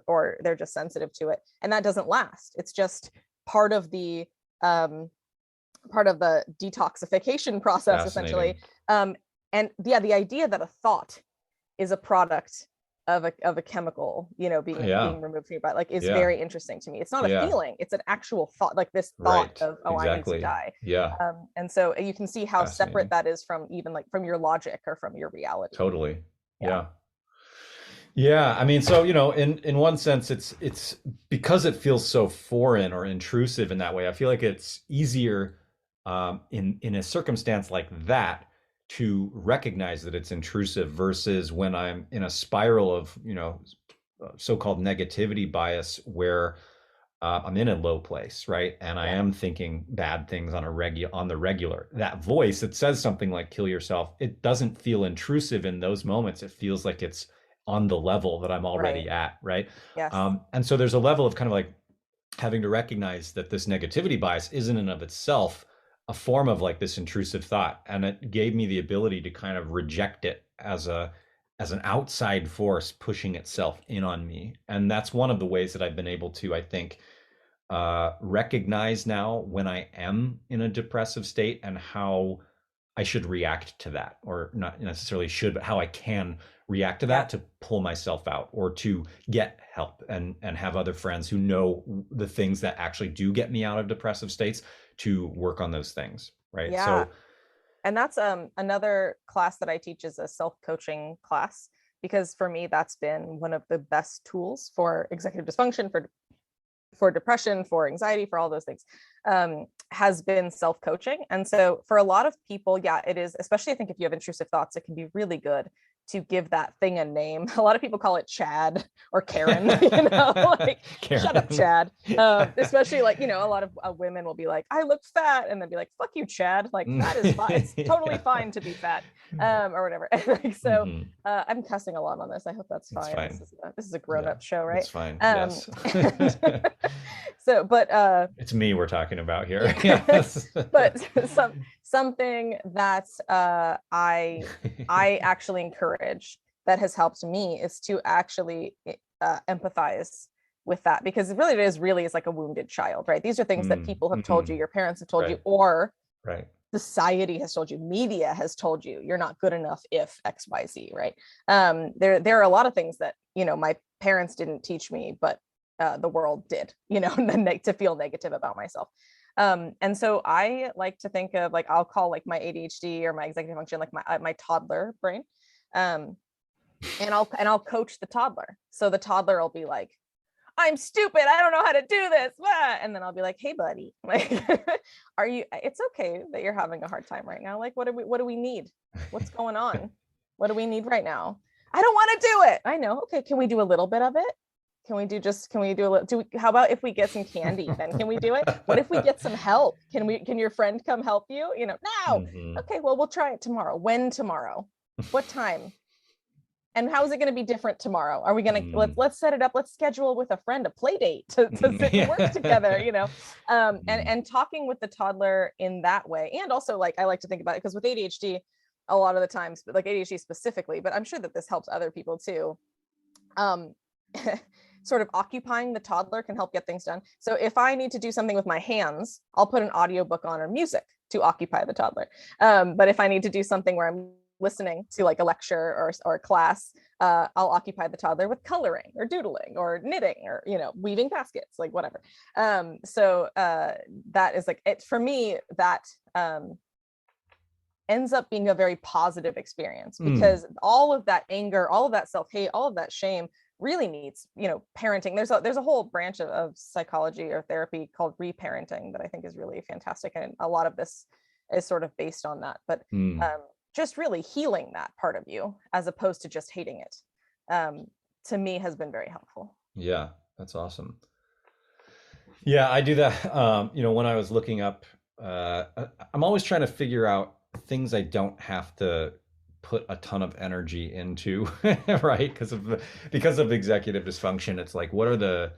or they're just sensitive to it, and that doesn't last. It's just part of the detoxification process, essentially. And the idea that a thought is a product of a chemical, being removed from your body, like, is very interesting to me. It's not a feeling; it's an actual thought, like this thought of, oh, exactly. I need to die. Yeah. And so you can see how separate that is from even like from your logic or from your reality. Totally. Yeah. Yeah. I mean, so in one sense, it's because it feels so foreign or intrusive in that way. I feel like it's easier in a circumstance like that to recognize that it's intrusive versus when I'm in a spiral of, so-called negativity bias where I'm in a low place, right? And I am thinking bad things on the regular. That voice that says something like kill yourself, it doesn't feel intrusive in those moments. It feels like it's on the level that I'm already at, right? Yes. And so there's a level of kind of like having to recognize that this negativity bias isn't in and of itself a form of like this intrusive thought, and it gave me the ability to kind of reject it as an outside force pushing itself in on me. And that's one of the ways that I've been able to, I think, recognize now when I am in a depressive state and how I should react to that, or not necessarily should, but how I can react to that to pull myself out or to get help and have other friends who know the things that actually do get me out of depressive states to work on those things, right? Yeah. So, and that's another class that I teach is a self-coaching class, because for me that's been one of the best tools for executive dysfunction, for depression, for anxiety, for all those things, has been self-coaching. And so for a lot of people, it is, especially I think if you have intrusive thoughts, it can be really good to give that thing a name. A lot of people call it Chad or Karen, like Karen. Shut up, Chad. Especially like, a lot of women will be like, I look fat. And then be like, fuck you, Chad. Like that is fine. It's totally fine to be fat, or whatever. I'm cussing a lot on this. I hope that's fine. Fine. This is a grown-up show, right? It's fine. Yes. So, but it's me we're talking about here. But something that I actually encourage that has helped me is to actually empathize with that, because it is like a wounded child, right? These are things that people have told you, your parents have told you, or society has told you, media has told you, you're not good enough if XYZ, right? There are a lot of things that my parents didn't teach me, but the world did, to feel negative about myself. And so I like to think of like, I'll call like my ADHD or my executive function, like my toddler brain. And I'll coach the toddler. So the toddler will be like, I'm stupid, I don't know how to do this. And then I'll be like, hey buddy, like, it's okay that you're having a hard time right now. Like, what do we need? What's going on? What do we need right now? I don't want to do it. I know. Okay. Can we do a little bit of it? How about if we get some candy, then can we do it? What if we get some help? Can your friend come help you? No. Mm-hmm. Okay, well, we'll try it tomorrow. When tomorrow? What time? And how is it going to be different tomorrow? Are we going to, let's set it up. Let's schedule with a friend, a play date to sit and work together, and talking with the toddler in that way. And also like, I like to think about it because with ADHD, a lot of the times, like ADHD specifically, but I'm sure that this helps other people too. Sort of occupying the toddler can help get things done. So if I need to do something with my hands, I'll put an audiobook on or music to occupy the toddler. But if I need to do something where I'm listening to like a lecture or a class, I'll occupy the toddler with coloring or doodling or knitting or, weaving baskets, like whatever. So that is like it for me. That ends up being a very positive experience, because all of that anger, all of that self-hate, all of that shame really needs, parenting. There's a whole branch of psychology or therapy called reparenting that I think is really fantastic, and a lot of this is sort of based on that. But just really healing that part of you as opposed to just hating it, to me has been very helpful. Yeah, that's awesome. Yeah, I do that. When I was looking up, I'm always trying to figure out things I don't have to put a ton of energy into, right? Because of executive dysfunction, it's like, what are the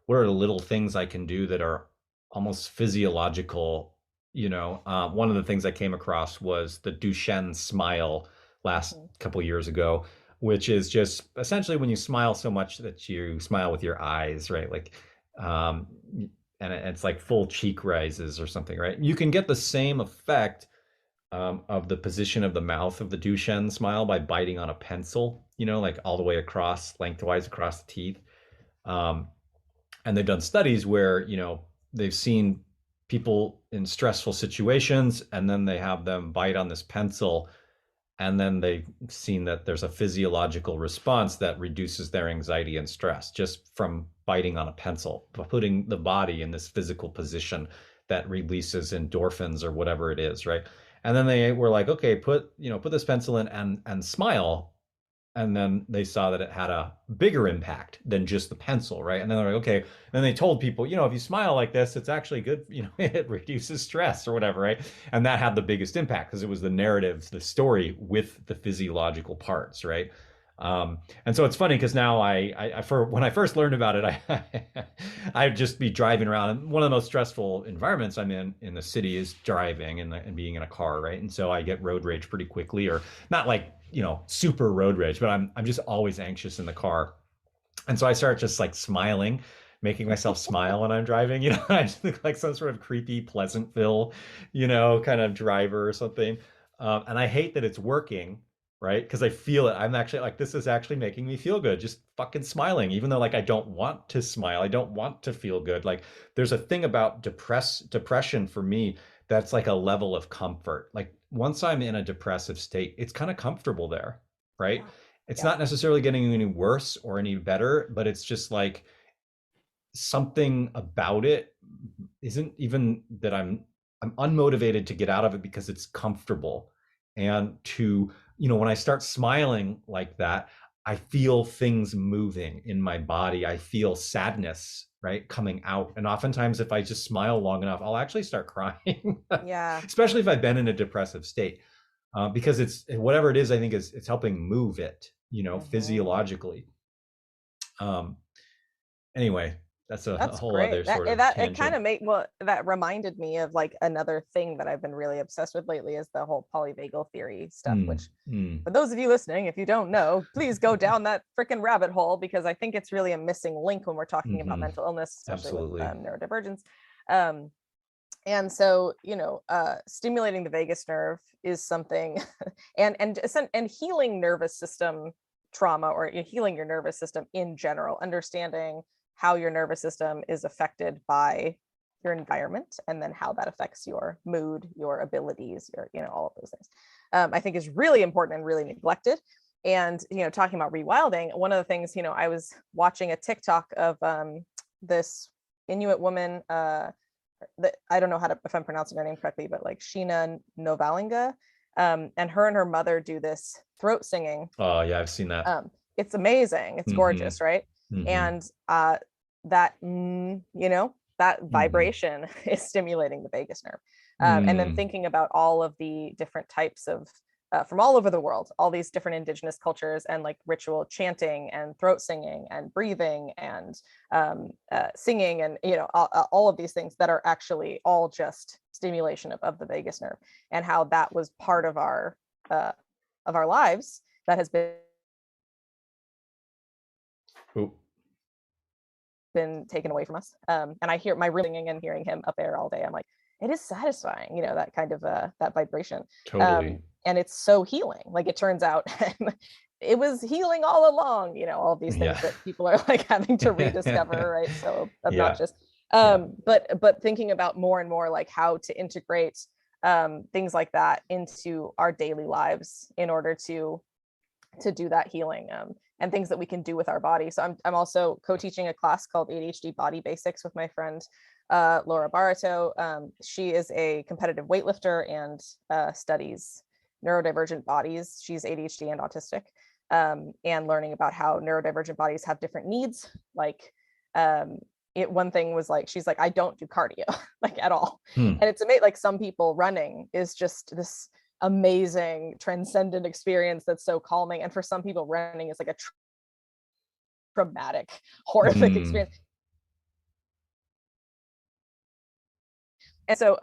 little things I can do that are almost physiological? One of the things I came across was the Duchenne smile last couple years ago, which is just essentially when you smile so much that you smile with your eyes, right? Like, and it's like full cheek rises or something, right? You can get the same effect of the position of the mouth of the Duchenne smile by biting on a pencil, like all the way across, lengthwise across the teeth. And they've done studies where, they've seen people in stressful situations, and then they have them bite on this pencil, and then they've seen that there's a physiological response that reduces their anxiety and stress just from biting on a pencil, putting the body in this physical position that releases endorphins or whatever it is, right? And then they were like, okay, put this pencil in and smile. And then they saw that it had a bigger impact than just the pencil, right? And then they're like, okay. And then they told people, if you smile like this, it's actually good, it reduces stress or whatever, right? And that had the biggest impact because it was the narrative, the story with the physiological parts, right? And so it's funny because now when I first learned about it, I'd just be driving around. And one of the most stressful environments I'm in the city is driving and being in a car, right? And so I get road rage pretty quickly, or not like, super road rage, but I'm just always anxious in the car. And so I start just like smiling, making myself smile when I'm driving, I just look like some sort of creepy Pleasantville, kind of driver or something. And I hate that it's working, right? Because I feel it. I'm actually like, this is actually making me feel good, just fucking smiling, even though like I don't want to smile. I don't want to feel good. Like there's a thing about depression for me that's like a level of comfort. Like once I'm in a depressive state, it's kind of comfortable there, right? Yeah. It's not necessarily getting any worse or any better, but it's just like something about it isn't even that I'm unmotivated to get out of it because it's comfortable. And when I start smiling like that, I feel things moving in my body. I feel sadness, right, coming out. And oftentimes if I just smile long enough, I'll actually start crying. Yeah. Especially if I've been in a depressive state. Because it's whatever it is, I think it's helping move it, physiologically. Anyway, that's a whole great. other sort of that tangent. It kind of that reminded me of like another thing that I've been really obsessed with lately is the whole polyvagal theory stuff, which for those of you listening, if you don't know, please go down that freaking rabbit hole, because I think it's really a missing link when we're talking about mental illness, especially with neurodivergence. And so, stimulating the vagus nerve is something, and healing nervous system trauma, or healing your nervous system in general, understanding how your nervous system is affected by your environment, and then how that affects your mood, your abilities, your, all of those things, I think is really important and really neglected. And, talking about rewilding, one of the things, I was watching a TikTok of this Inuit woman, that I don't know if I'm pronouncing her name correctly, but like Sheena Novalinga, and her mother do this throat singing. Oh yeah, I've seen that. It's amazing. It's gorgeous, right? And that that vibration is stimulating the vagus nerve. And then thinking about all of the different types of from all over the world, all these different indigenous cultures, and like ritual chanting and throat singing and breathing and singing, and all of these things that are actually all just stimulation of the vagus nerve, and how that was part of our lives that has been taken away from us. And I hear my singing and hearing him up there all day. I'm like, it is satisfying, that kind of that vibration. Totally. And it's so healing. Like, it turns out it was healing all along, all of these things Yeah. that people are like having to rediscover, right? So Yeah. obnoxious. Yeah. But thinking about more and more like how to integrate things like that into our daily lives in order to do that healing, and things that we can do with our body. So I'm also co-teaching a class called ADHD Body Basics with my friend Laura Barato. She is a competitive weightlifter and studies neurodivergent bodies. She's ADHD and autistic, and learning about how neurodivergent bodies have different needs. Like, one thing was like, she's like, I don't do cardio like at all. Hmm. And it's amazing. Like, some people, running is just this amazing transcendent experience that's so calming, and for some people running is like a traumatic, horrific experience. And so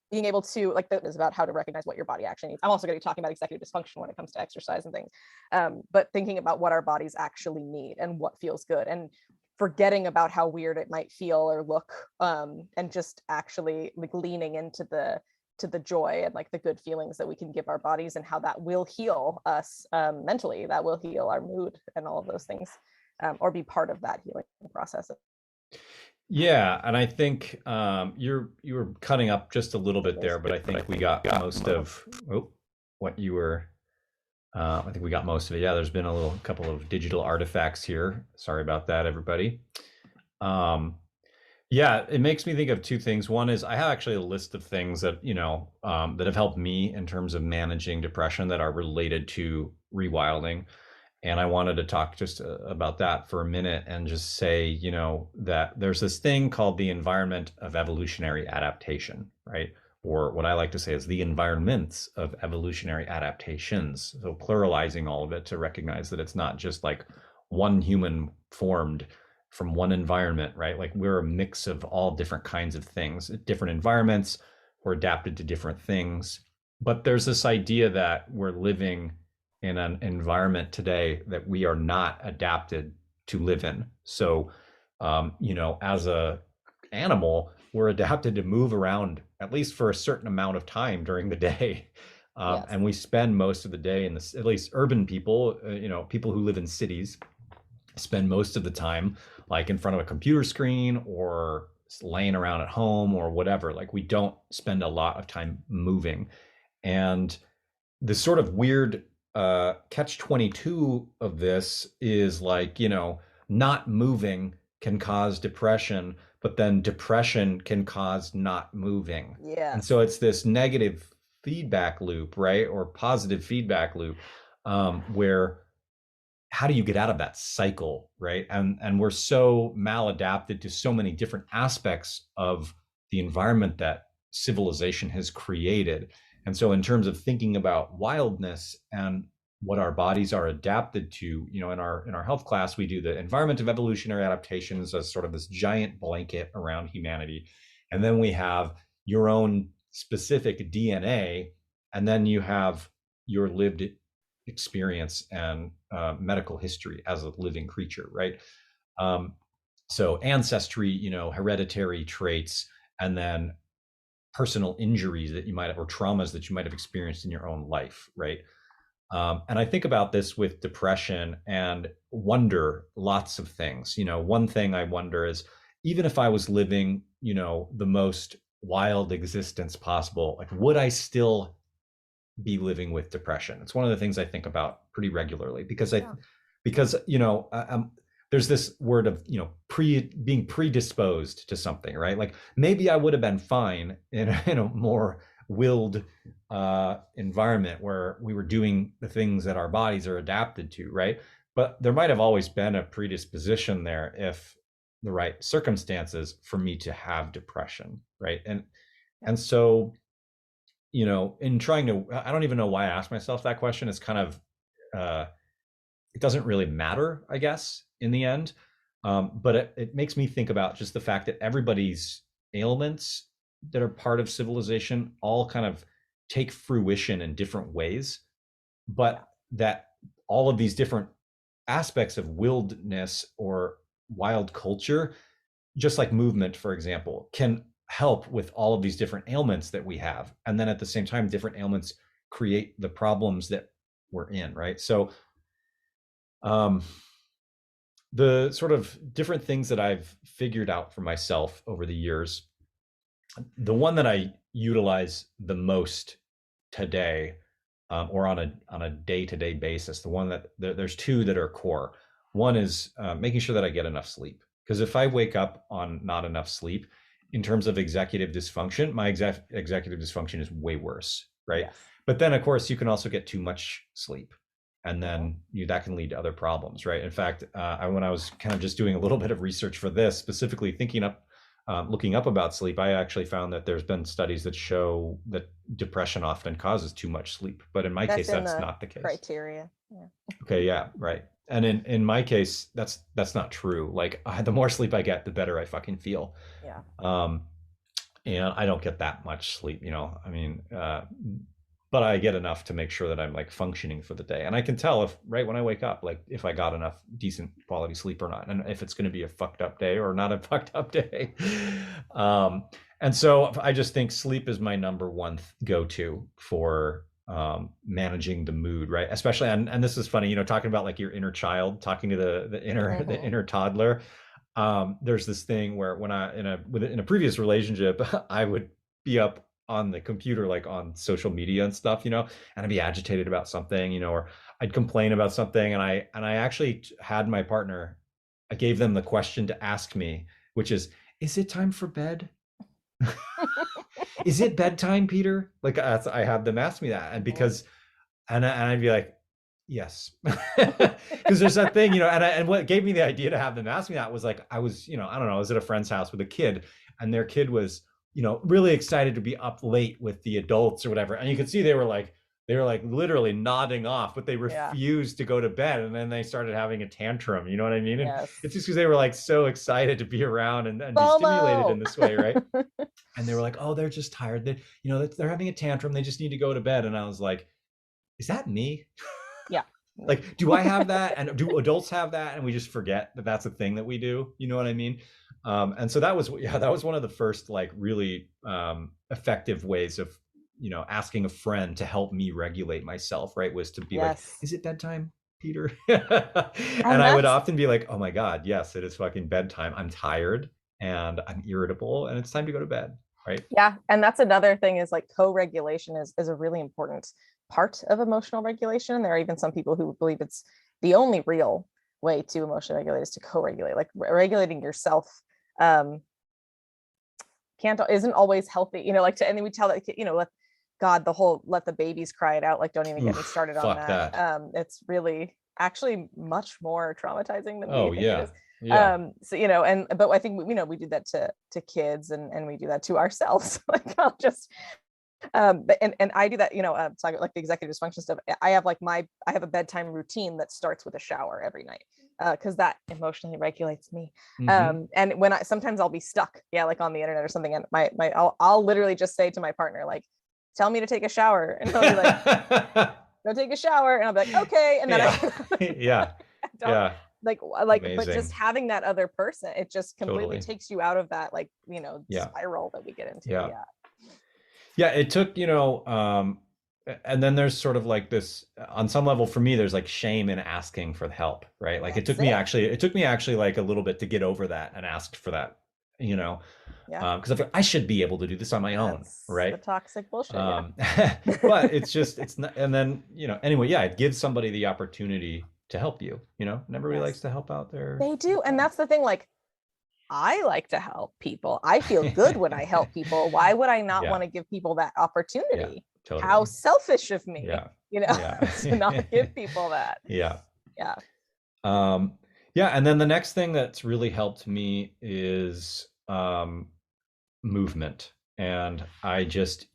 being able to, like, that is about how to recognize what your body actually needs. I'm also going to be talking about executive dysfunction when it comes to exercise and things, but thinking about what our bodies actually need and what feels good, and forgetting about how weird it might feel or look, and just actually like leaning into the joy and like the good feelings that we can give our bodies, and how that will heal us mentally, that will heal our mood and all of those things, or be part of that healing process. Yeah, and I think you were cutting up just a little bit there, but I think we got most of what you were. I think we got most of it. Yeah, there's been a couple of digital artifacts here. Sorry about that, everybody. Yeah, it makes me think of two things. One is I have actually a list of things that that have helped me in terms of managing depression that are related to rewilding. And I wanted to talk just about that for a minute and just say, that there's this thing called the environment of evolutionary adaptation, right? Or what I like to say is the environments of evolutionary adaptations. So pluralizing all of it to recognize that it's not just like one human formed from one environment, right? Like, we're a mix of all different kinds of things, different environments, we're adapted to different things. But there's this idea that we're living in an environment today that we are not adapted to live in. So, as a animal, we're adapted to move around at least for a certain amount of time during the day. Yes. And we spend most of the day in this, at least urban people, people who live in cities spend most of the time like in front of a computer screen or laying around at home or whatever. Like, we don't spend a lot of time moving. And the sort of weird catch 22 of this is like, not moving can cause depression, but then depression can cause not moving. Yeah. And so it's this negative feedback loop, right? Or positive feedback loop, where how do you get out of that cycle, right? And we're so maladapted to so many different aspects of the environment that civilization has created. And so in terms of thinking about wildness and what our bodies are adapted to, in our health class, we do the environment of evolutionary adaptations as sort of this giant blanket around humanity. And then we have your own specific DNA, and then you have your lived experience and medical history as a living creature, right? So ancestry, hereditary traits, and then personal injuries that you might have, or traumas that you might have experienced in your own life, right? And I think about this with depression and wonder lots of things. One thing I wonder is, even if I was living, the most wild existence possible, like, would I still be living with depression? It's one of the things I think about pretty regularly, because there's this word of being predisposed to something, right? Like, maybe I would have been fine in a more willed environment where we were doing the things that our bodies are adapted to, right? But there might have always been a predisposition there, if the right circumstances, for me to have depression, right? And so, in trying to, I don't even know why I asked myself that question. It's kind of, it doesn't really matter, I guess, in the end. But it makes me think about just the fact that everybody's ailments that are part of civilization all kind of take fruition in different ways, but that all of these different aspects of wildness or wild culture, just like movement, for example, can help with all of these different ailments that we have. And then at the same time, different ailments create the problems that we're in, right? So the sort of different things that I've figured out for myself over the years, the one that I utilize the most today, or on a day-to-day basis, the one that there's two that are core. One is making sure that I get enough sleep. Because if I wake up on not enough sleep, in terms of executive dysfunction, my executive dysfunction is way worse, right? Yes. But then, of course, you can also get too much sleep, and then that can lead to other problems, right? In fact, when I was kind of just doing a little bit of research for this, specifically looking up about sleep, I actually found that there's been studies that show that depression often causes too much sleep. But in my case, that's not the case. Criteria. Yeah. Okay, yeah, right. And in my case, that's not true. Like, the more sleep I get, the better I fucking feel. Yeah. And I don't get that much sleep, I mean, but I get enough to make sure that I'm like functioning for the day. And I can tell if right when I wake up, like if I got enough decent quality sleep or not, and if it's going to be a fucked up day or not a fucked up day. And so I just think sleep is my number one go-to for managing the mood, right? Especially, and this is funny, talking about like your inner child, talking to the inner toddler. There's this thing where when in a previous relationship, I would be up on the computer, like on social media and stuff, and I'd be agitated about something, or I'd complain about something. And I actually had my partner, I gave them the question to ask me, which is it time for bed? Is it bedtime, Peter? Like, I had them ask me that. And because, and I'd be like, yes, because there's that thing, and what gave me the idea to have them ask me that was like, I was, I don't know, I was at a friend's house with a kid, and their kid was, really excited to be up late with the adults or whatever. And you could see they were like literally nodding off, but they refused to go to bed. And then they started having a tantrum, you know what I mean? And it's just because they were like so excited to be around and be stimulated in this way, right? And they were like, oh, they're just tired. They're having a tantrum. They just need to go to bed. And I was like, is that me? Yeah. Like, do I have that? And do adults have that? And we just forget that that's a thing that we do. You know what I mean? And so that was one of the first like really effective ways of, asking a friend to help me regulate myself, right? Was to be like, is it bedtime, Peter? And I would often be like, oh my God, yes, it is fucking bedtime. I'm tired and I'm irritable and it's time to go to bed. Right. Yeah. And that's another thing is like co-regulation is a really important part of emotional regulation. There are even some people who believe it's the only real way to emotionally regulate is to co-regulate, like regulating yourself isn't always healthy, and then we tell that, let the babies cry it out, like don't even get me started on that. It's really actually much more traumatizing than we think it is. So but I think we do that to kids and we do that to ourselves. Like I'll just and I do that, talking like the executive dysfunction stuff. I have a bedtime routine that starts with a shower every night because that emotionally regulates me. And when sometimes I'll be stuck, like on the internet or something, and I'll literally just say to my partner, like, tell me to take a shower, and he'll be like, go take a shower, and I'll be like, okay, and then but just having that other person, it just completely takes you out of that spiral that we get into. It took, and then there's sort of like this, on some level for me, there's like shame in asking for the help, right? Like it took me actually like a little bit to get over that and ask for that, because I should be able to do this on my own, right? The toxic bullshit. But it's not, and then, anyway, it gives somebody the opportunity to help you, and everybody likes to help out there. They do. And that's the thing, like, I like to help people. I feel good when I help people. Why would I not want to give people that opportunity? Totally. How selfish of me, to not give people that. And then the next thing that's really helped me is movement. And I just,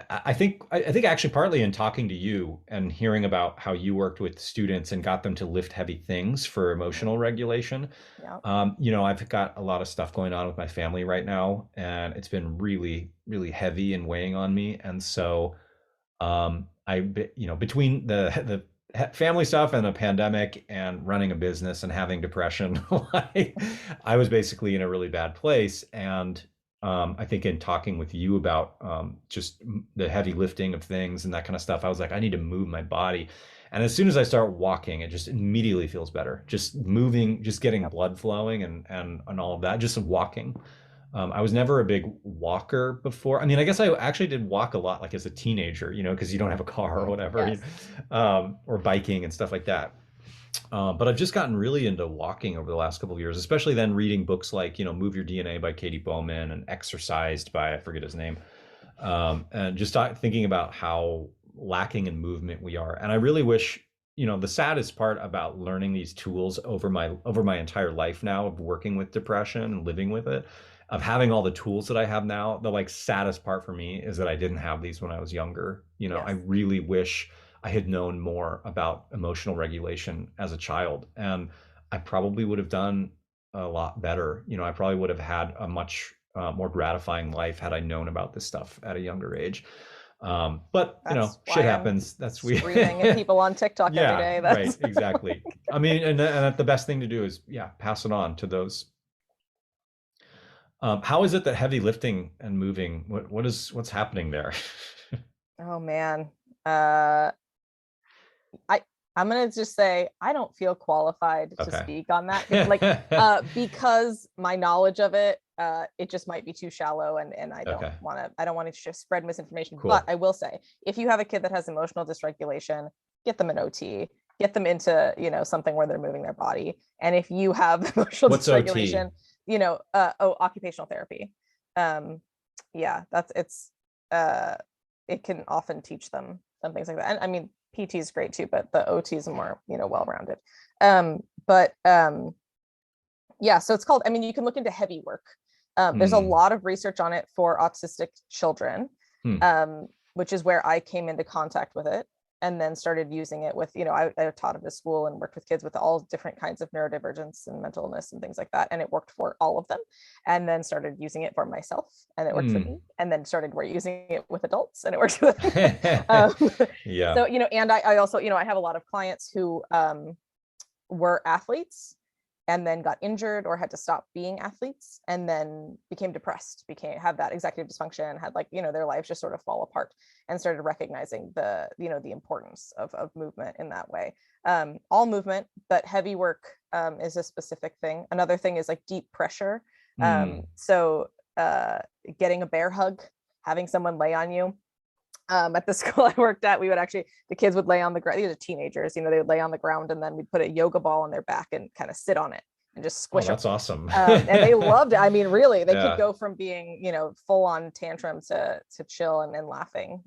I think actually partly in talking to you and hearing about how you worked with students and got them to lift heavy things for emotional regulation. I've got a lot of stuff going on with my family right now, and it's been really, really heavy and weighing on me. And so, between the family stuff and a pandemic and running a business and having depression, like, I was basically in a really bad place. And I think in talking with you about just the heavy lifting of things and that kind of stuff, I was like, I need to move my body. And as soon as I start walking, it just immediately feels better. Just moving, just getting Yep. blood flowing and all of that, just walking. I was never a big walker before. I mean, I guess I actually did walk a lot, like as a teenager, because you don't have a car or whatever, Yes. or biking and stuff like that. But I've just gotten really into walking over the last couple of years, especially then reading books like, Move Your DNA by Katie Bowman and Exercised by, I forget his name. And just thinking about how lacking in movement we are. And I really wish, the saddest part about learning these tools over my entire life now of working with depression and living with it, of having all the tools that I have now, the like saddest part for me is that I didn't have these when I was younger. I Yes. really wish I had known more about emotional regulation as a child. And I probably would have done a lot better. I probably would have had a much more gratifying life had I known about this stuff at a younger age. But That's shit why I'm happens. That's we. screaming at people on TikTok every Yeah, day. right, That's exactly. I mean, and the best thing to do is, yeah, pass it on to those. How is it that heavy lifting and moving? What's happening there? oh man. Uh I I'm gonna just say I don't feel qualified to Okay. speak on that because my knowledge of it it just might be too shallow and Okay. I don't want to just spread misinformation. But Cool. I will say if you have a kid that has emotional dysregulation, get them an OT, get them into something where they're moving their body. And if you have emotional What's OT? dysregulation, occupational therapy. Yeah, it can often teach them some things like that. And I mean PT is great too, but the OT is more, well-rounded. But yeah, so it's called, I mean, you can look into heavy work. There's a lot of research on it for autistic children, Hmm. which is where I came into contact with it and then started using it with, I taught at a school and worked with kids with all different kinds of neurodivergence and mental illness and things like that. And it worked for all of them. And then started using it for myself and it worked for me. And then started using it with adults and it works with Yeah. so, and I also, I have a lot of clients who were athletes and then got injured or had to stop being athletes and then became depressed, have that executive dysfunction, had their lives just sort of fall apart and started recognizing the importance of movement in that way. All movement, but heavy work is a specific thing. Another thing is like deep pressure. So getting a bear hug, having someone lay on you. At the school I worked at, the kids would lay on the ground. These are teenagers, they would lay on the ground and then we'd put a yoga ball on their back and kind of sit on it and just squish that's them. awesome. And they loved it. I mean, really, they could go from being, full on tantrum to chill and laughing,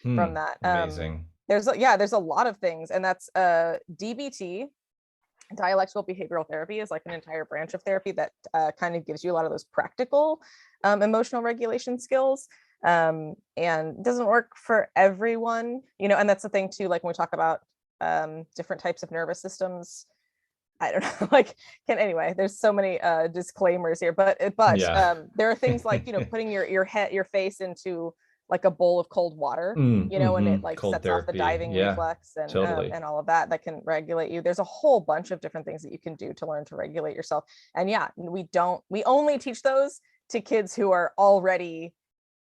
from that. Amazing. There's a lot of things. And that's DBT, dialectical behavioral therapy, is like an entire branch of therapy that kind of gives you a lot of those practical emotional regulation skills. And doesn't work for everyone, and that's the thing too, like when we talk about different types of nervous systems, I don't know, anyway, there's so many disclaimers here, but Yeah. there are things like, putting your face into like a bowl of cold water, and it Cold sets off the therapy. diving Yeah, reflex totally. and all of that can regulate you. There's a whole bunch of different things that you can do to learn to regulate yourself. And yeah, we only teach those to kids who are already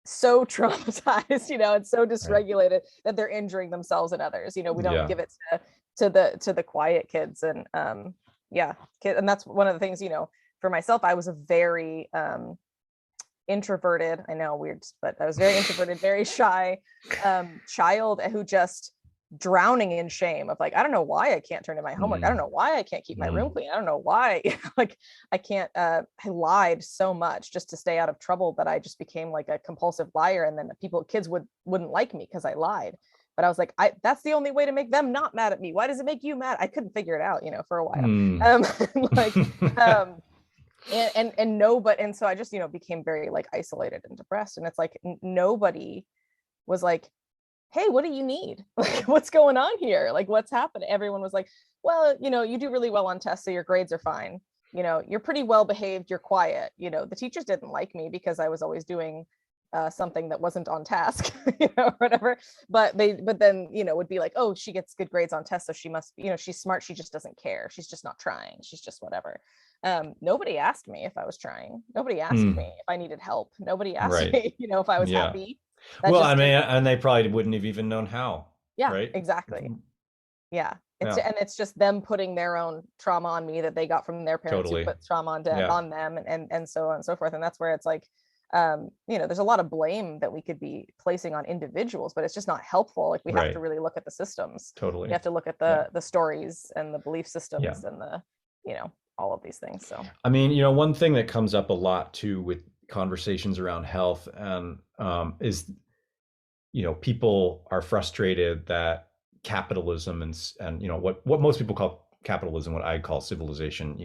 so traumatized, and so dysregulated that they're injuring themselves and others. We don't give it to the quiet kids. And and that's one of the things, for myself, I was a very introverted, I know, weird, but I was very introverted, very shy child who just drowning in shame of I don't know why I can't turn in my homework. I don't know why I can't keep my room clean. I don't know why I can't I lied so much just to stay out of trouble that I just became like a compulsive liar. And then kids wouldn't like me because I lied. But I was like, that's the only way to make them not mad at me. Why does it make you mad? I couldn't figure it out, for a while. And so I just, became very isolated and depressed. And it's nobody was like, hey, what do you need? What's going on here? What's happening? Everyone was like, well, you do really well on tests, so your grades are fine. You're pretty well behaved, you're quiet. The teachers didn't like me because I was always doing something that wasn't on task, whatever. But then, would be like, oh, she gets good grades on tests, so she must, she's smart. She just doesn't care. She's just not trying. She's just whatever. Nobody asked me if I was trying. Nobody asked me if I needed help. Nobody asked me, if I was happy. And they probably wouldn't have even known how. Yeah, right? Exactly. Yeah. And it's just them putting their own trauma on me that they got from their parents who put trauma on them and so on and so forth. And that's where it's like, there's a lot of blame that we could be placing on individuals, but it's just not helpful. Like we have to really look at the systems. Totally. We have to look at the stories and the belief systems and the, all of these things. So, I mean, one thing that comes up a lot too with conversations around health and is, people are frustrated that capitalism and what most people call capitalism, what I call civilization,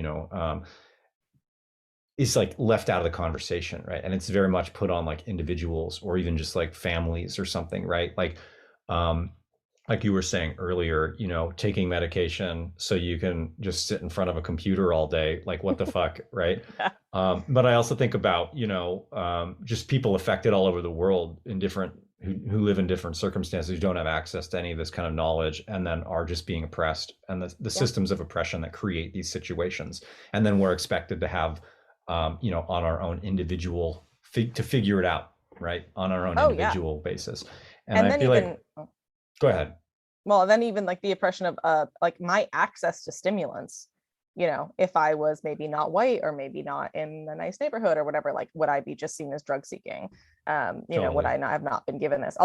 is like left out of the conversation, right? And it's very much put on like individuals or even just like families or something, right? Like you were saying earlier, taking medication so you can just sit in front of a computer all day, like what the fuck, right? But I also think about, just people affected all over the world in different who live in different circumstances, who don't have access to any of this kind of knowledge, and then are just being oppressed, and the systems of oppression that create these situations. And then we're expected to have, on our own individual to figure it out, right? On our own individual basis. And I feel like, go ahead. Well, then even like the oppression of like my access to stimulants, if I was maybe not white or maybe not in a nice neighborhood or whatever, like would I be just seen as drug seeking? Would I not have not been given this?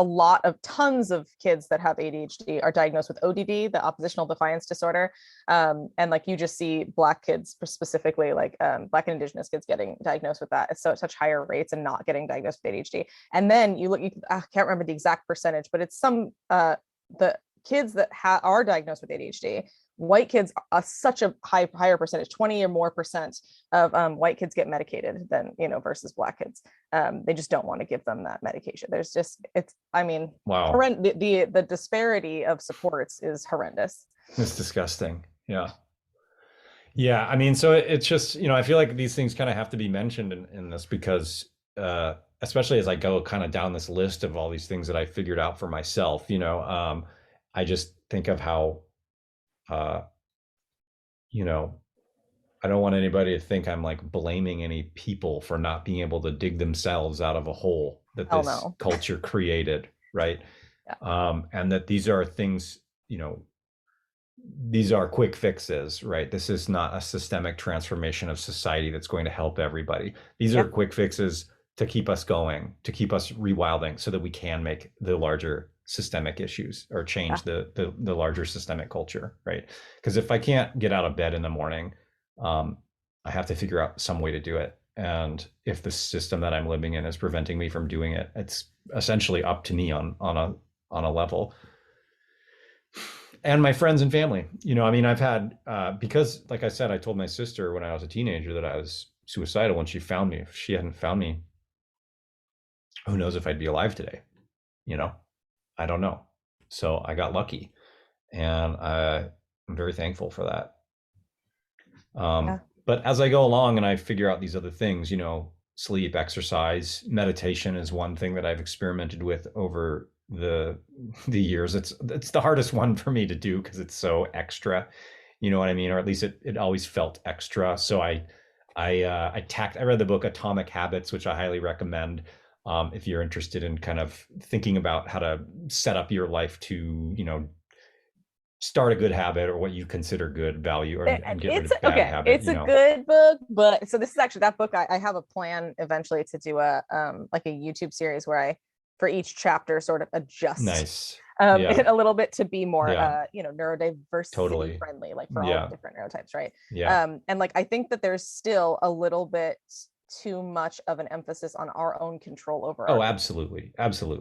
Tons of kids that have ADHD are diagnosed with ODD, the oppositional defiance disorder. And like you just see Black kids specifically, like Black and Indigenous kids getting diagnosed with that. It's such higher rates and not getting diagnosed with ADHD. And then I can't remember the exact percentage, but it's the kids that are diagnosed with ADHD, white kids are such a higher percentage, 20 or more percent of white kids get medicated than, versus Black kids. They just don't want to give them that medication. There's just, wow. The disparity of supports is horrendous. It's disgusting. Yeah. Yeah. I mean, so it's just, I feel like these things kind of have to be mentioned in this because, especially as I go kind of down this list of all these things that I figured out for myself, I just think of how, I don't want anybody to think I'm like blaming any people for not being able to dig themselves out of a hole that this culture created, right? Yeah. And that these are things, these are quick fixes, right? This is not a systemic transformation of society that's going to help everybody. These are quick fixes to keep us going, to keep us rewilding so that we can make the larger systemic issues or change the larger systemic culture, right? Because if I can't get out of bed in the morning, I have to figure out some way to do it. And if the system that I'm living in is preventing me from doing it, it's essentially up to me on a level. And my friends and family, I've had, because like I said, I told my sister when I was a teenager that I was suicidal when she found me. If she hadn't found me, who knows if I'd be alive today, I don't know. So I got lucky, and I'm very thankful for that. But as I go along and I figure out these other things, sleep, exercise, meditation is one thing that I've experimented with over the years. It's the hardest one for me to do because it's so extra, you know what I mean? Or at least it always felt extra. So I read the book Atomic Habits, which I highly recommend. If you're interested in kind of thinking about how to set up your life to, start a good habit or what you consider good value and get rid of bad habit. It's a good book, but so this is actually that book. I have a plan eventually to do a YouTube series where for each chapter sort of adjust it a little bit to be more neurodiversity friendly, like for all the different neurotypes, right? And like I think that there's still a little bit too much of an emphasis on our own control over our absolutely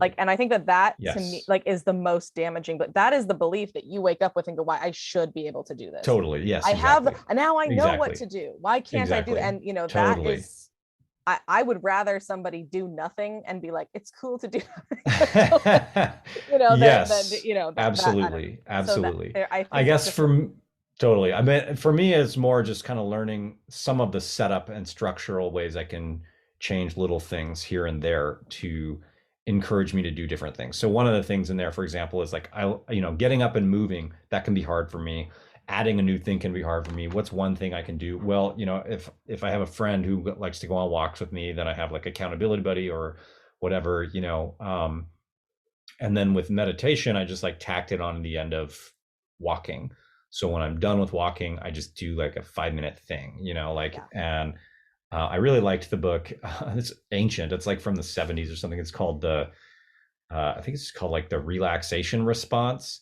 like, and I think that to me like is the most damaging, but that is the belief that you wake up with and go, why I should be able to do this. Totally. Yes, I have and now I know what to do. Why can't I do that? And that is I would rather somebody do nothing and be like, it's cool to do nothing. Absolutely. I guess totally. I mean, for me, it's more just kind of learning some of the setup and structural ways I can change little things here and there to encourage me to do different things. So one of the things in there, for example, is like getting up and moving, that can be hard for me. Adding a new thing can be hard for me. What's one thing I can do? Well, if I have a friend who likes to go on walks with me, then I have like accountability buddy or whatever, and then with meditation, I just like tacked it on the end of walking. So when I'm done with walking, I just do like a 5-minute thing, and I really liked the book. It's ancient. It's like from the 70s or something. It's called I think it's called like the relaxation response.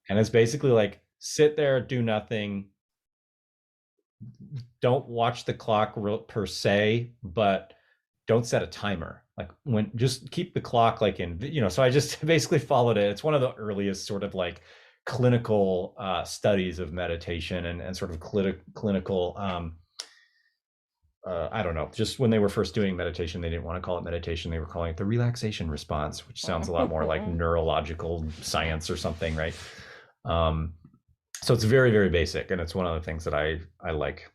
And it's basically like, sit there, do nothing. Don't watch the clock per se, but don't set a timer. Like just keep the clock like so I just basically followed it. It's one of the earliest sort of like clinical studies of meditation and sort of clinical I don't know, just when they were first doing meditation, they didn't want to call it meditation. They were calling it the relaxation response, which sounds a lot more like neurological science or something, right? So it's very, very basic. And it's one of the things that I like.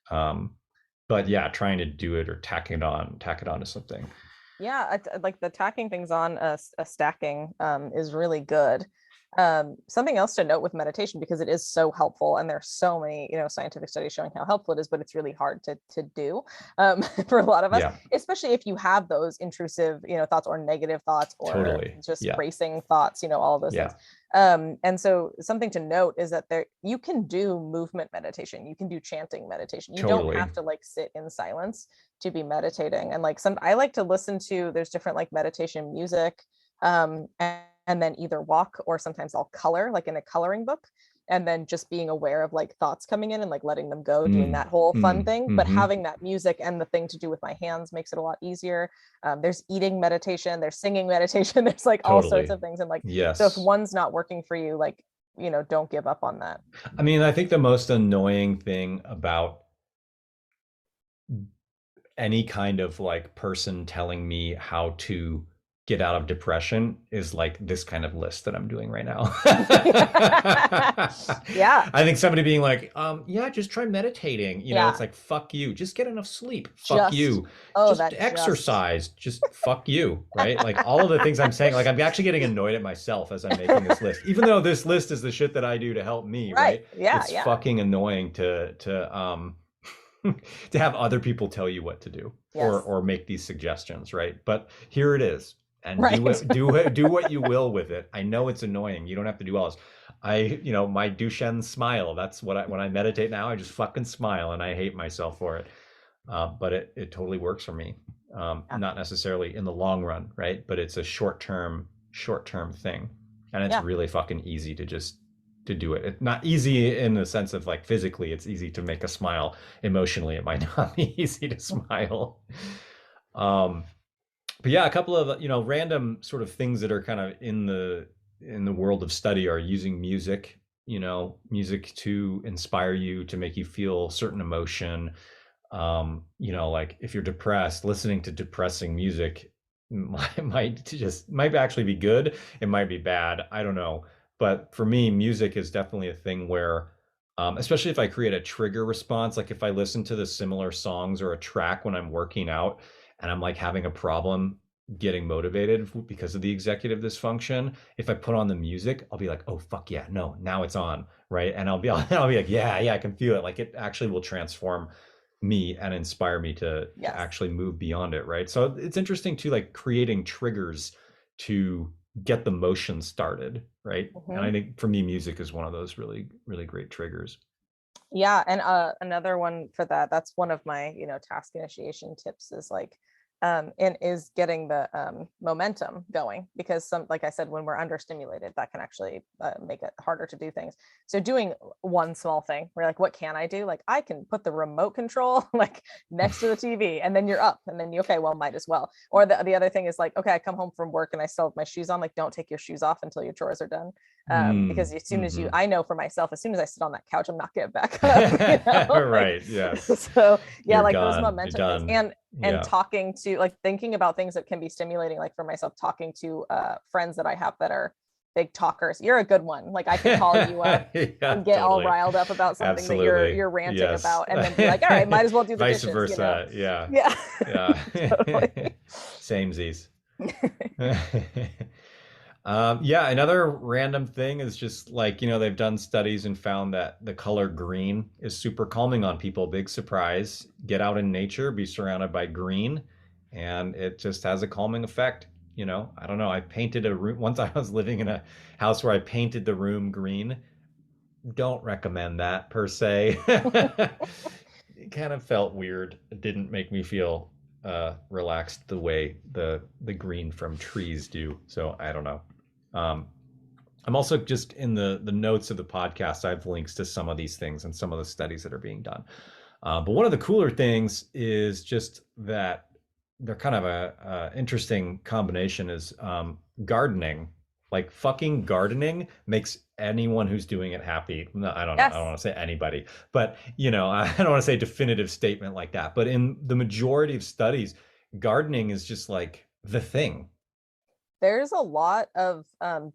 But yeah, trying to do it or tack it on to something. Yeah, like the tacking things on a stacking is really good. Something else to note with meditation, because it is so helpful, and there's so many scientific studies showing how helpful it is, but it's really hard to do for a lot of us, especially if you have those intrusive thoughts or negative thoughts or just racing thoughts, all of those things. And so something to note is that you can do movement meditation, you can do chanting meditation. You don't have to like sit in silence to be meditating. And like I like to listen to, there's different like meditation music, and then either walk, or sometimes I'll color, like in a coloring book, and then just being aware of like thoughts coming in and like letting them go, doing that whole fun thing. But having that music and the thing to do with my hands makes it a lot easier. There's eating meditation, there's singing meditation, there's like all sorts of things. And like, so if one's not working for you, like, don't give up on that. I mean, I think the most annoying thing about any kind of like person telling me how to get out of depression is like this kind of list that I'm doing right now. Yeah. I think somebody being like, just try meditating. It's like, fuck you. Just get enough sleep. Fuck you. Just exercise. Just fuck you. Right? Like all of the things I'm saying, like I'm actually getting annoyed at myself as I'm making this list, even though this list is the shit that I do to help me. Right? Yeah. It's fucking annoying to to have other people tell you what to do or make these suggestions. Right? But here it is. And do what you will with it. I know it's annoying. You don't have to do all this. My Duchenne smile. That's what when I meditate now, I just fucking smile, and I hate myself for it. But it totally works for me. Not necessarily in the long run, right? But it's a short-term thing, and it's really fucking easy to do it. It's not easy in the sense of like physically. It's easy to make a smile. Emotionally, it might not be easy to smile. But yeah, a couple of random sort of things that are kind of in the world of study are using music, music to inspire you, to make you feel certain emotion. Like if you're depressed, listening to depressing music might actually be good. It might be bad. I don't know. But for me, music is definitely a thing where, especially if I create a trigger response, like if I listen to the similar songs or a track when I'm working out, and I'm like having a problem getting motivated because of the executive dysfunction, if I put on the music, I'll be like, oh fuck yeah, no, now it's on, right? And I'll be like, yeah, I can feel it. Like it actually will transform me and inspire me to actually move beyond it, right? So it's interesting to like creating triggers to get the motion started, right? And I think for me, music is one of those really, really great triggers. Yeah, and another one for that's one of my task initiation tips is like and is getting the momentum going, because like I said, when we're understimulated, that can actually make it harder to do things. So doing one small thing, we're like, what can I do? Like I can put the remote control like next to the TV, and then you're up, and then might as well. Or the other thing is like, okay, I come home from work and I still have my shoes on. Like don't take your shoes off until your chores are done. Because as soon as I know for myself, as soon as I sit on that couch, I'm not getting back up. Right. Yes. So yeah, like those momentum things, and talking to, like thinking about things that can be stimulating, like for myself, talking to friends that I have that are big talkers. You're a good one. Like I could call you up Yeah, and get all totally. riled up about something that Absolutely. you're ranting Yes. about, and then be like, all right, might as well do the Vice dishes, you know? versa. Yeah. Yeah, Yeah. totally. Samesies. Yeah, another random thing is just like, they've done studies and found that the color green is super calming on people. Big surprise. Get out in nature, be surrounded by green, and it just has a calming effect. I don't know. I painted a room once. I was living in a house where I painted the room green. Don't recommend that per se. It kind of felt weird. It didn't make me feel relaxed the way the green from trees do. So I don't know. Um, I'm also just in the notes of the podcast. I have links to some of these things and some of the studies that are being done. But one of the cooler things is just that they're kind of a interesting combination is gardening. Like fucking gardening makes anyone who's doing it happy. No, I don't know. I don't Yes. want to say anybody, but I don't want to say a definitive statement like that. But in the majority of studies, gardening is just like the thing. There's a lot of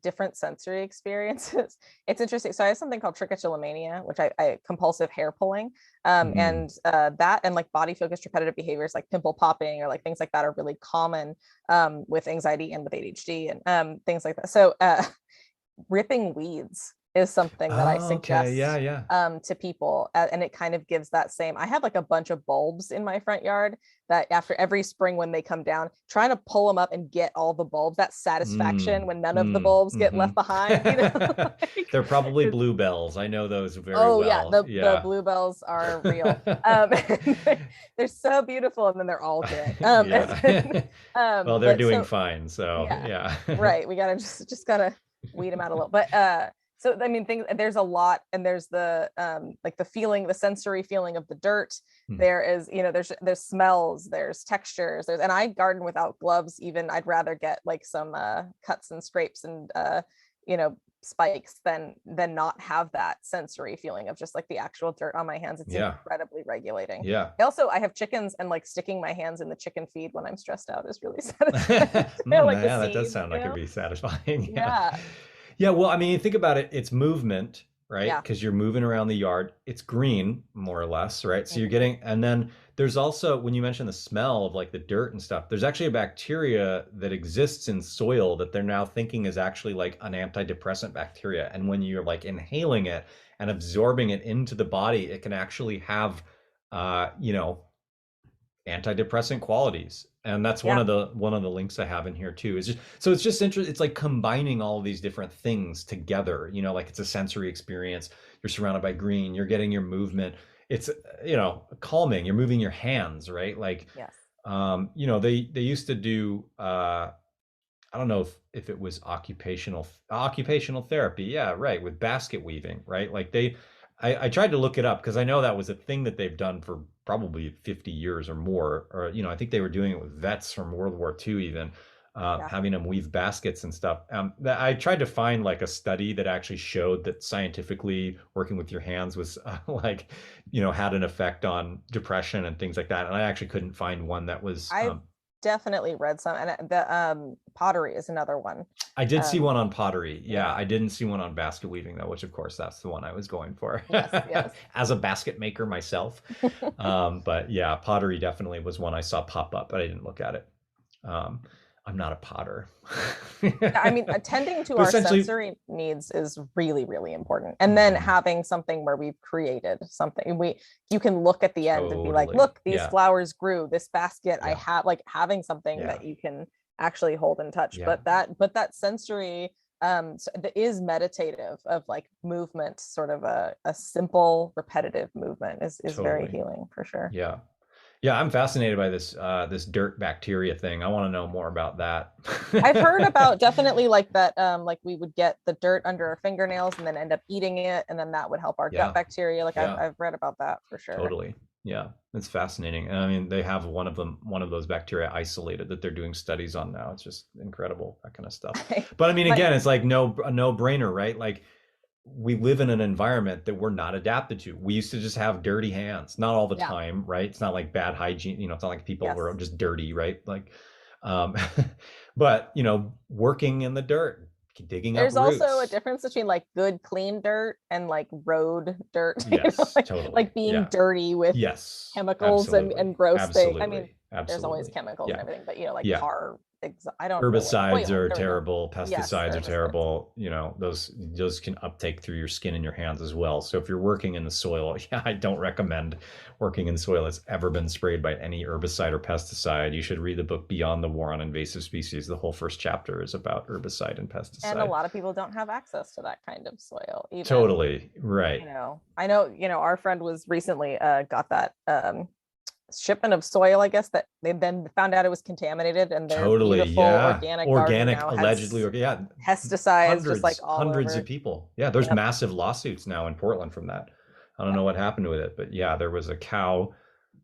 different sensory experiences. It's interesting. So I have something called trichotillomania, which I compulsive hair pulling, Mm. and that and like body focused repetitive behaviors like pimple popping or like things like that are really common with anxiety and with ADHD and things like that. So ripping weeds is something that I Okay. Yeah. suggest Yeah. to people, and it kind of gives that same. I have like a bunch of bulbs in my front yard that after every spring when they come down, trying to pull them up and get all the bulbs, that satisfaction Mm, when none of the mm, bulbs get hmm left behind, you know. Like, They're probably bluebells. I know those very oh yeah, well. the Yeah. bluebells are real. They're so beautiful, and then they're all dead. Yeah. Well, they're But doing so fine. So, yeah, yeah. right, we gotta just gotta weed them out a little. But so I mean, things, there's a lot, and there's the like the feeling, the sensory feeling of the dirt. Hmm. There is, there's smells, there's textures, and I garden without gloves. Even I'd rather get like some cuts and scrapes and you know spikes than not have that sensory feeling of just like the actual dirt on my hands. It's Yeah. incredibly regulating. Yeah. I have chickens, and like sticking my hands in the chicken feed when I'm stressed out is really satisfying. Like the Yeah, that does seeds, sound like it'd be satisfying. Yeah. yeah, Yeah, well, I mean, think about it. It's movement, right? yeah. Because you're moving around the yard. It's green, more or less, right? So you're Mhm. getting, and then there's also, when you mention the smell of like the dirt and stuff, there's actually a bacteria that exists in soil that they're now thinking is actually like an antidepressant bacteria. And when you're like inhaling it and absorbing it into the body, it can actually have, uh, you know, antidepressant qualities. And that's Yeah. one of the links I have in here too. Is just so it's just interesting. It's like combining all of these different things together. Like it's a sensory experience. You're surrounded by green. You're getting your movement. It's calming. You're moving your hands, right? Like Yes. they used to do I don't know if it was occupational therapy. Yeah, right, with basket weaving, right? Like I tried to look it up because I know that was a thing that they've done for probably 50 years or more. Or I think they were doing it with vets from World War II even, Yeah. having them weave baskets and stuff. I tried to find like a study that actually showed that scientifically working with your hands was like had an effect on depression and things like that. And I actually couldn't find one that was. I've definitely read some, and the pottery is another one. I did see Um, one on pottery. Yeah, yeah. I didn't see one on basket weaving though, which of course that's the one I was going for Yes. Yes. as a basket maker myself. But yeah, pottery definitely was one I saw pop up, but I didn't look at it. Um, I'm not a potter. I mean, attending to But our essentially, sensory needs is really, really important. And then having something where we've created something, you can look at the end and be like, totally. look, these Yeah, flowers grew, this basket I yeah, have, like having something yeah, that you can actually hold and touch. yeah, But that sensory that is meditative, of like movement, sort of a simple repetitive movement is very totally. healing for sure. Yeah. Yeah, I'm fascinated by this dirt bacteria thing. I want to know more about that. I've heard about, definitely, like that, like we would get the dirt under our fingernails and then end up eating it, and then that would help our gut Yeah, bacteria. Like I've yeah. I've read about that for sure. Totally. Yeah, it's fascinating. And I mean, they have one of those bacteria isolated that they're doing studies on now. It's just incredible, that kind of stuff. But I mean, My again, it's like a no-brainer, right? Like we live in an environment that we're not adapted to. We used to just have dirty hands, not all the Yeah. time, right? It's not like bad hygiene, it's not like people Yes. were just dirty, right? Like, um, but working in the dirt, digging up There's also a roots. difference between like good clean dirt and like road dirt, Yes, totally. like being Yeah. dirty with Yes, chemicals absolutely. and gross things. I mean, Absolutely. there's always Absolutely. chemicals and Yeah. everything, but like Yeah. I don't know what Herbicides oil. are There we go. terrible, Yes, pesticides are herbicides. terrible. Those can uptake through your skin and your hands as well. So if you're working in the soil, yeah, I don't recommend working in soil that's ever been sprayed by any herbicide or pesticide. You should read the book Beyond the War on Invasive Species. The whole first chapter is about herbicide and And a pesticide. lot of people don't have access to that kind of soil, even. Totally right. I know, our friend was recently got that shipment of soil, I guess, that they then found out it was contaminated, and their Totally, beautiful yeah. organic garden Organic, now allegedly, has yeah. pesticides just like Hundreds, all hundreds over of it. people. Yeah, there's Yep. massive lawsuits now in Portland from that. I don't Yep. know what happened with it, but yeah, there was a cow.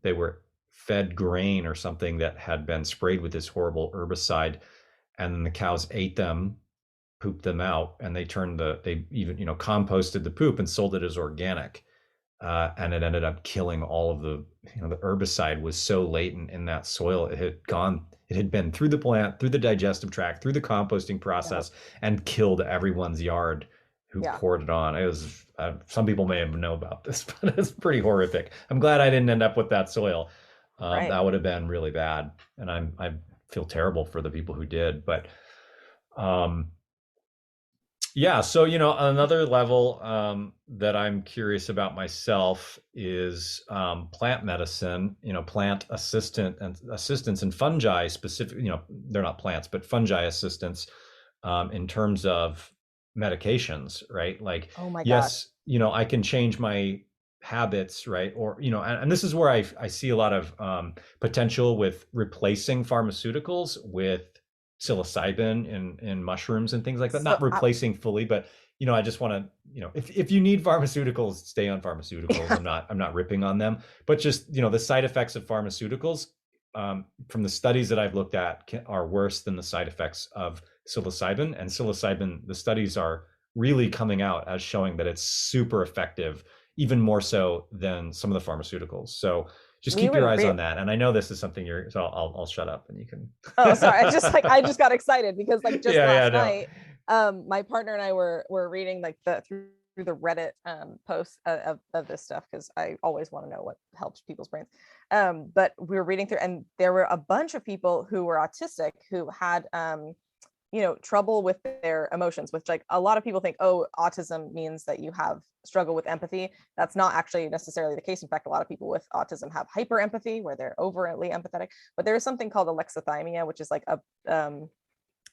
They were fed grain or something that had been sprayed with this horrible herbicide, and then the cows ate them, pooped them out, and they even composted the poop and sold it as organic. And it ended up killing all of the herbicide was so latent in that soil. It had been through the plant, through the digestive tract, through the composting Yep. process, and killed everyone's yard who Yeah. poured it on. It was, some people may have known about this, but it's pretty horrific. I'm glad I didn't end up with that soil. Right. That would have been really bad. And I feel terrible for the people who did, but, um, yeah, so another level that I'm curious about myself is plant medicine. Plant assistance and fungi specific. They're not plants, but fungi assistance in terms of medications, right? Like, Oh my gosh. yes, I can change my habits, right? Or and this is where I see a lot of potential with replacing pharmaceuticals with psilocybin in mushrooms and things like that. So Not replacing fully, but I just want to, if you need pharmaceuticals, stay on pharmaceuticals. I'm not ripping on them, but just the side effects of pharmaceuticals from the studies that I've looked at are worse than the side effects of psilocybin. And psilocybin, the studies are really coming out as showing that it's super effective, even more so than some of the pharmaceuticals. So just we keep your were eyes re- on that. And I know this is something so I'll shut up and you can. oh, sorry. I just got excited because like just Yeah, last no. night, my partner and I were reading like through the Reddit posts of this stuff, because I always want to know what helps people's brains. But we were reading through, and there were a bunch of people who were autistic who had trouble with their emotions, which like a lot of people think, oh, autism means that you have struggle with empathy. That's not actually necessarily the case. In fact, a lot of people with autism have hyper empathy, where they're overtly empathetic. But there is something called alexithymia, which is like a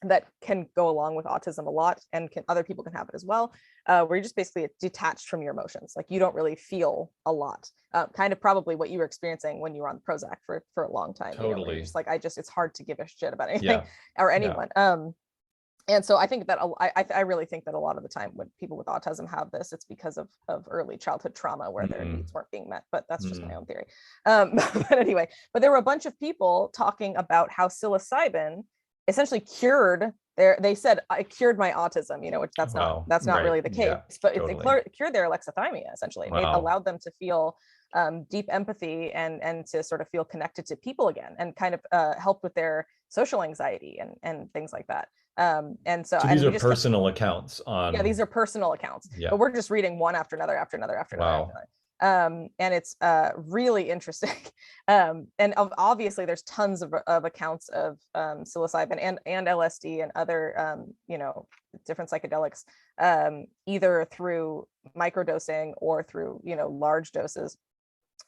that can go along with autism a lot, and other people can have it as well, where you're just basically detached from your emotions. Like you don't really feel a lot, kind of probably what you were experiencing when you were on Prozac for a long time, where you're Totally. just like, it's hard to give a shit about anything Yeah. or Yeah. anyone. And so I think that I really think that a lot of the time when people with autism have this, it's because of early childhood trauma where their needs weren't being met. But that's just my own theory. But anyway, but there were a bunch of people talking about how psilocybin essentially cured they said, I cured my autism, which that's Wow. not Right. really the case, Yeah, but totally. it cured their alexithymia. Essentially, it Wow. allowed them to feel deep empathy and to sort of feel connected to people again, and kind of helped with their social anxiety and things like that. And so these and are we just personal accounts on. yeah, these are personal accounts, Yeah. but we're just reading one after another after another after another Wow. after another. And it's really interesting. And obviously there's tons of accounts of psilocybin and LSD and other different psychedelics, either through microdosing or through large doses.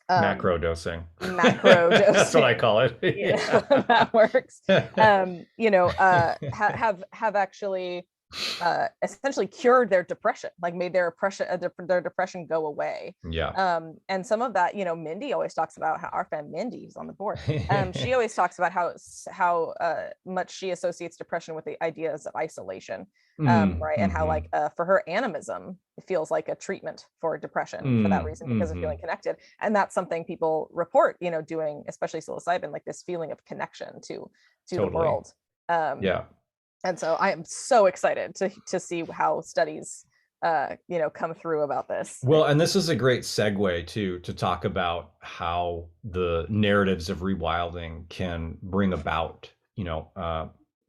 Macro dosing. Macro dosing. That's what I call it. Yeah, that works. Have actually essentially cured their depression, like made their depression go away. Yeah. And some of that, Mindy always talks about how our friend Mindy is on the board. She always talks about how much she associates depression with the ideas of isolation, right? And how like for her, animism feels like a treatment for depression for that reason, because of feeling connected. And that's something people report, doing, especially psilocybin, like this feeling of connection to Totally. the world. Yeah. And so I am so excited to see how studies, come through about this. Well, and this is a great segue to talk about how the narratives of rewilding can bring about,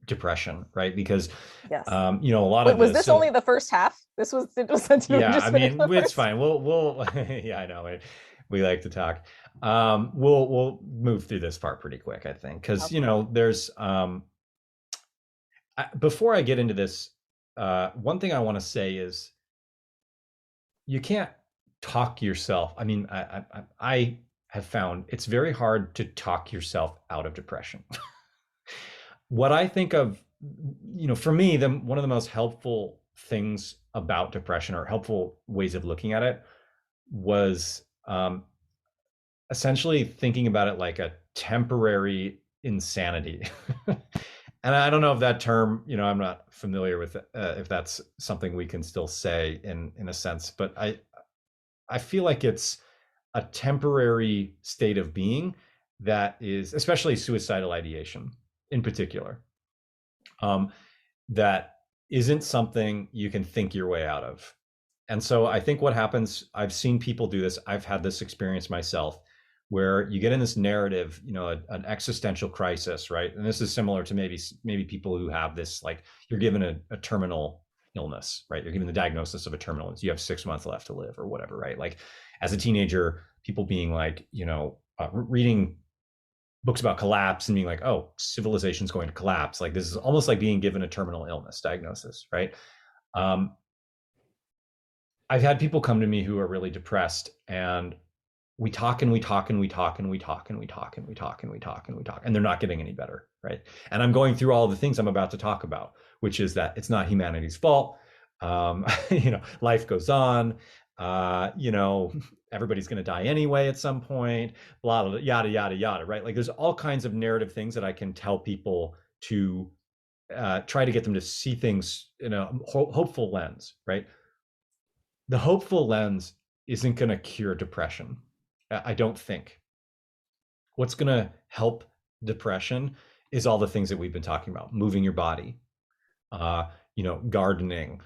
depression, right? Because Yes. you know, a lot Wait, of was this. this only the first half? It was did we Yeah, I just finish mean, the it's first? fine. We'll yeah, I know. We like to talk. We'll move through this part pretty quick, I think, because you Okay. know, there's before I get into this, one thing I want to say is you can't talk yourself. I mean, I have found it's very hard to talk yourself out of depression. What I think of, you know, for me, one of the most helpful things about depression or helpful ways of looking at it was essentially thinking about it like a temporary insanity. And I don't know if that term, you know, I'm not familiar with if that's something we can still say in a sense, but I feel like it's a temporary state of being that is, especially suicidal ideation in particular, um, that isn't something you can think your way out of. And so I think what happens, I've seen people do this. I've had this experience myself where you get in this narrative, you know, an existential crisis, right? And this is similar to maybe people who have this, like you're given a terminal illness, right? You're given the diagnosis of a terminal illness. You have 6 months left to live or whatever, right? Like as a teenager, people being like, you know, reading books about collapse and being like, oh, civilization's going to collapse. Like this is almost like being given a terminal illness diagnosis, right? Um, I've had people come to me who are really depressed, and we talk and we talk and we talk and we talk and we talk and we talk and we talk and we talk, and they're not getting any better, right? And I'm going through all the things I'm about to talk about, which is that it's not humanity's fault. You know, life goes on. You know, everybody's going to die anyway at some point. Blah, blah, yada yada yada, right? Like there's all kinds of narrative things that I can tell people to try to get them to see things in a hopeful lens, right? The hopeful lens isn't going to cure depression. I don't think. What's going to help depression is all the things that we've been talking about: moving your body, you know, gardening,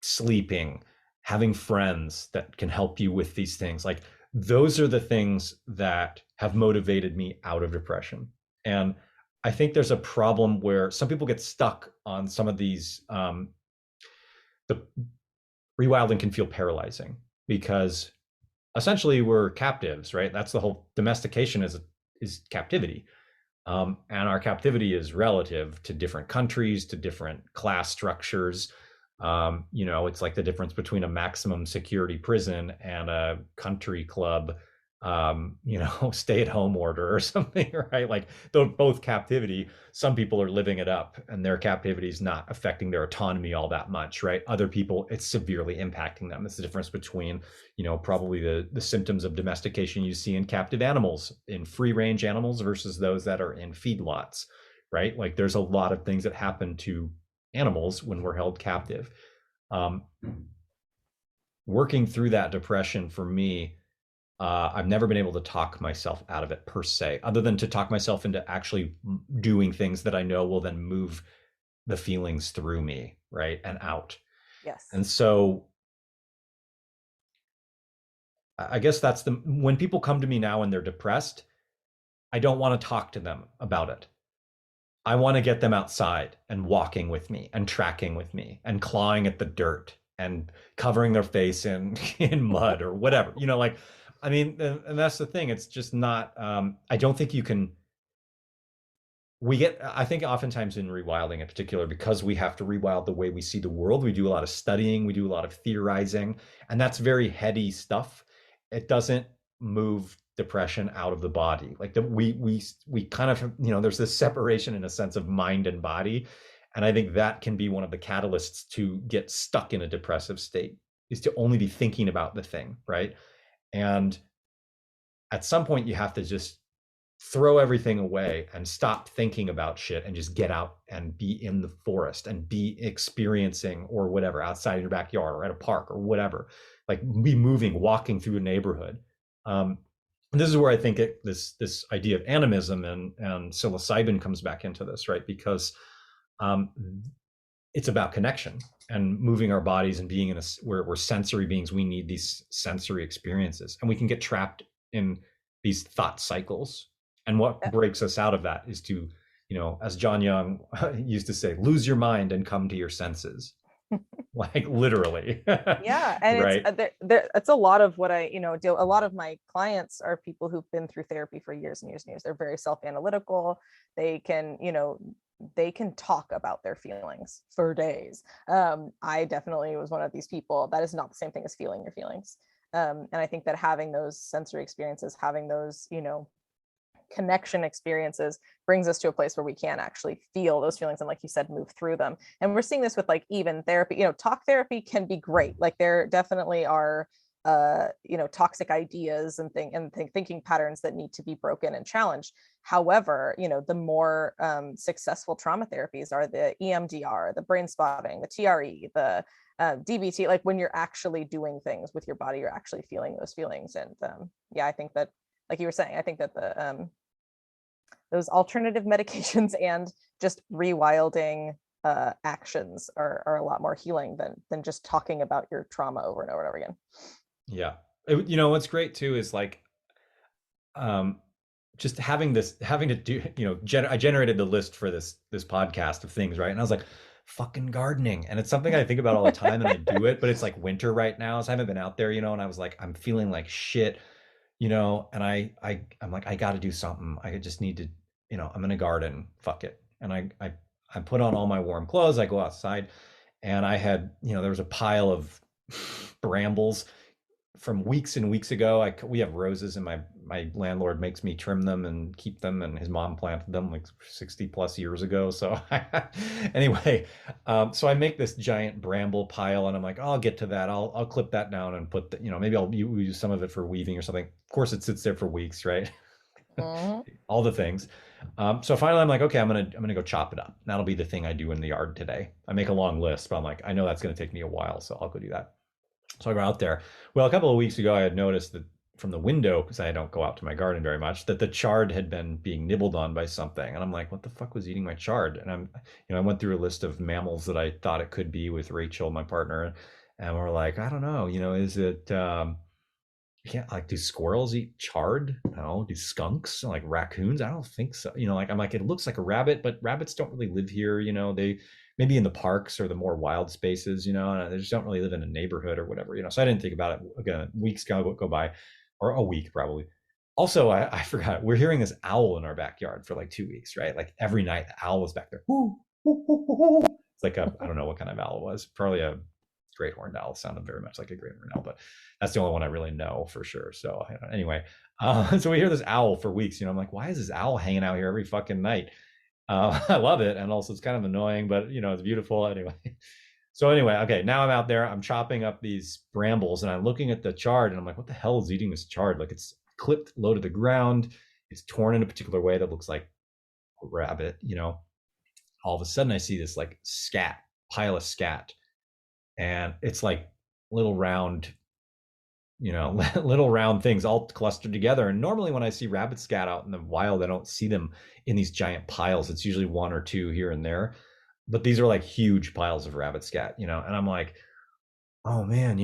sleeping, having friends that can help you with these things. Like those are the things that have motivated me out of depression. And I think there's a problem where some people get stuck on some of these. The rewilding can feel paralyzing because essentially we're captives, right? That's the whole domestication is captivity. And our captivity is relative to different countries, to different class structures. You know, it's like the difference between a maximum security prison and a country club, you know, stay-at-home order or something, right? Like though both captivity, some people are living it up and their captivity is not affecting their autonomy all that much, right? Other people, it's severely impacting them. It's the difference between, you know, probably the symptoms of domestication you see in captive animals, in free-range animals versus those that are in feedlots, right? Like there's a lot of things that happen to animals when we're held captive. Working through that depression for me, I've never been able to talk myself out of it per se, other than to talk myself into actually doing things that I know will then move the feelings through me, right, and out. Yes. And so I guess that's when people come to me now and they're depressed, I don't want to talk to them about it. I want to get them outside and walking with me and tracking with me and clawing at the dirt and covering their face in in mud or whatever. You know, like I mean, and that's the thing. It's just not. I don't think you can. I think oftentimes in rewilding in particular, because we have to rewild the way we see the world, we do a lot of studying, we do a lot of theorizing, and that's very heady stuff. It doesn't move depression out of the body. Like we kind of, you know, there's this separation in a sense of mind and body. And I think that can be one of the catalysts to get stuck in a depressive state, is to only be thinking about the thing, right? And at some point you have to just throw everything away and stop thinking about shit and just get out and be in the forest and be experiencing or whatever outside of your backyard or at a park or whatever, like be moving, walking through a neighborhood. And this is where I think this idea of animism and psilocybin comes back into this, right? Because it's about connection and moving our bodies and being in we're sensory beings. We need these sensory experiences, and we can get trapped in these thought cycles. And what breaks us out of that is to as John Young used to say, lose your mind and come to your senses. Like literally. Yeah, and it's Right. it's a lot of what I do. A lot of my clients are people who've been through therapy for years and years and years. They're very self-analytical. They can talk about their feelings for days. I definitely was one of these people. That is not the same thing as feeling your feelings. And I think that having those sensory experiences, having those connection experiences brings us to a place where we can actually feel those feelings and, like you said, move through them. And we're seeing this with like even therapy. Talk therapy can be great. Like there definitely are toxic ideas and thinking patterns that need to be broken and challenged. However, the more successful trauma therapies are the EMDR, the brain spotting, the TRE, the DBT. Like when you're actually doing things with your body, you're actually feeling those feelings. And yeah, I think that, like you were saying, I think that those alternative medications and just rewilding actions are a lot more healing than just talking about your trauma over and over and over again. Yeah. What's great too is like, just having to do, I generated the list for this podcast of things, right? And I was like, fucking gardening. And it's something I think about all the time and I do it, but it's like winter right now. So I haven't been out there, and I was like, I'm feeling like shit, and I'm like, I got to do something. I just need to, I'm in a garden, fuck it. And I put on all my warm clothes. I go outside and I had, there was a pile of brambles from weeks and weeks ago. We have roses and my landlord makes me trim them and keep them, and his mom planted them like 60 plus years ago. So anyway, so I make this giant bramble pile and I'm like, oh, I'll get to that. I'll clip that down and put maybe I'll use some of it for weaving or something. Of course it sits there for weeks, right? Mm-hmm. All the things. So finally I'm like, okay, I'm gonna go chop it up. That'll be the thing I do in the yard today. I make a long list, but I'm like, I know that's gonna take me a while, so I'll go do that. So I go out there. Well, a couple of weeks ago, I had noticed that from the window, because I don't go out to my garden very much, that the chard had been being nibbled on by something. And I'm like, what the fuck was eating my chard? And I went through a list of mammals that I thought it could be with Rachel, my partner. And we're like, I don't know, is it, you can't, like, do squirrels eat chard? No. Do skunks, like raccoons? I don't think so. I'm like, it looks like a rabbit, but rabbits don't really live here. They maybe in the parks or the more wild spaces, and they just don't really live in a neighborhood or whatever, So I didn't think about it. Again, weeks go by, or a week probably. Also, I forgot, we're hearing this owl in our backyard for like 2 weeks, right? Like every night the owl was back there. It's like I don't know what kind of owl it was. Probably a great horned owl. Sounded very much like a great horned owl, but that's the only one I really know for sure. So anyway, so we hear this owl for weeks. I'm like, why is this owl hanging out here every fucking night? I love it, and also it's kind of annoying, but it's beautiful anyway. So anyway, okay, now I'm out there. I'm chopping up these brambles, and I'm looking at the chard, and I'm like, what the hell is eating this chard? Like it's clipped low to the ground. It's torn in a particular way that looks like a rabbit. All of a sudden, I see this like pile of scat, and it's like little round little round things all clustered together. And normally when I see rabbit scat out in the wild, I don't see them in these giant piles. It's usually one or two here and there, but these are like huge piles of rabbit scat, and I'm like, oh man,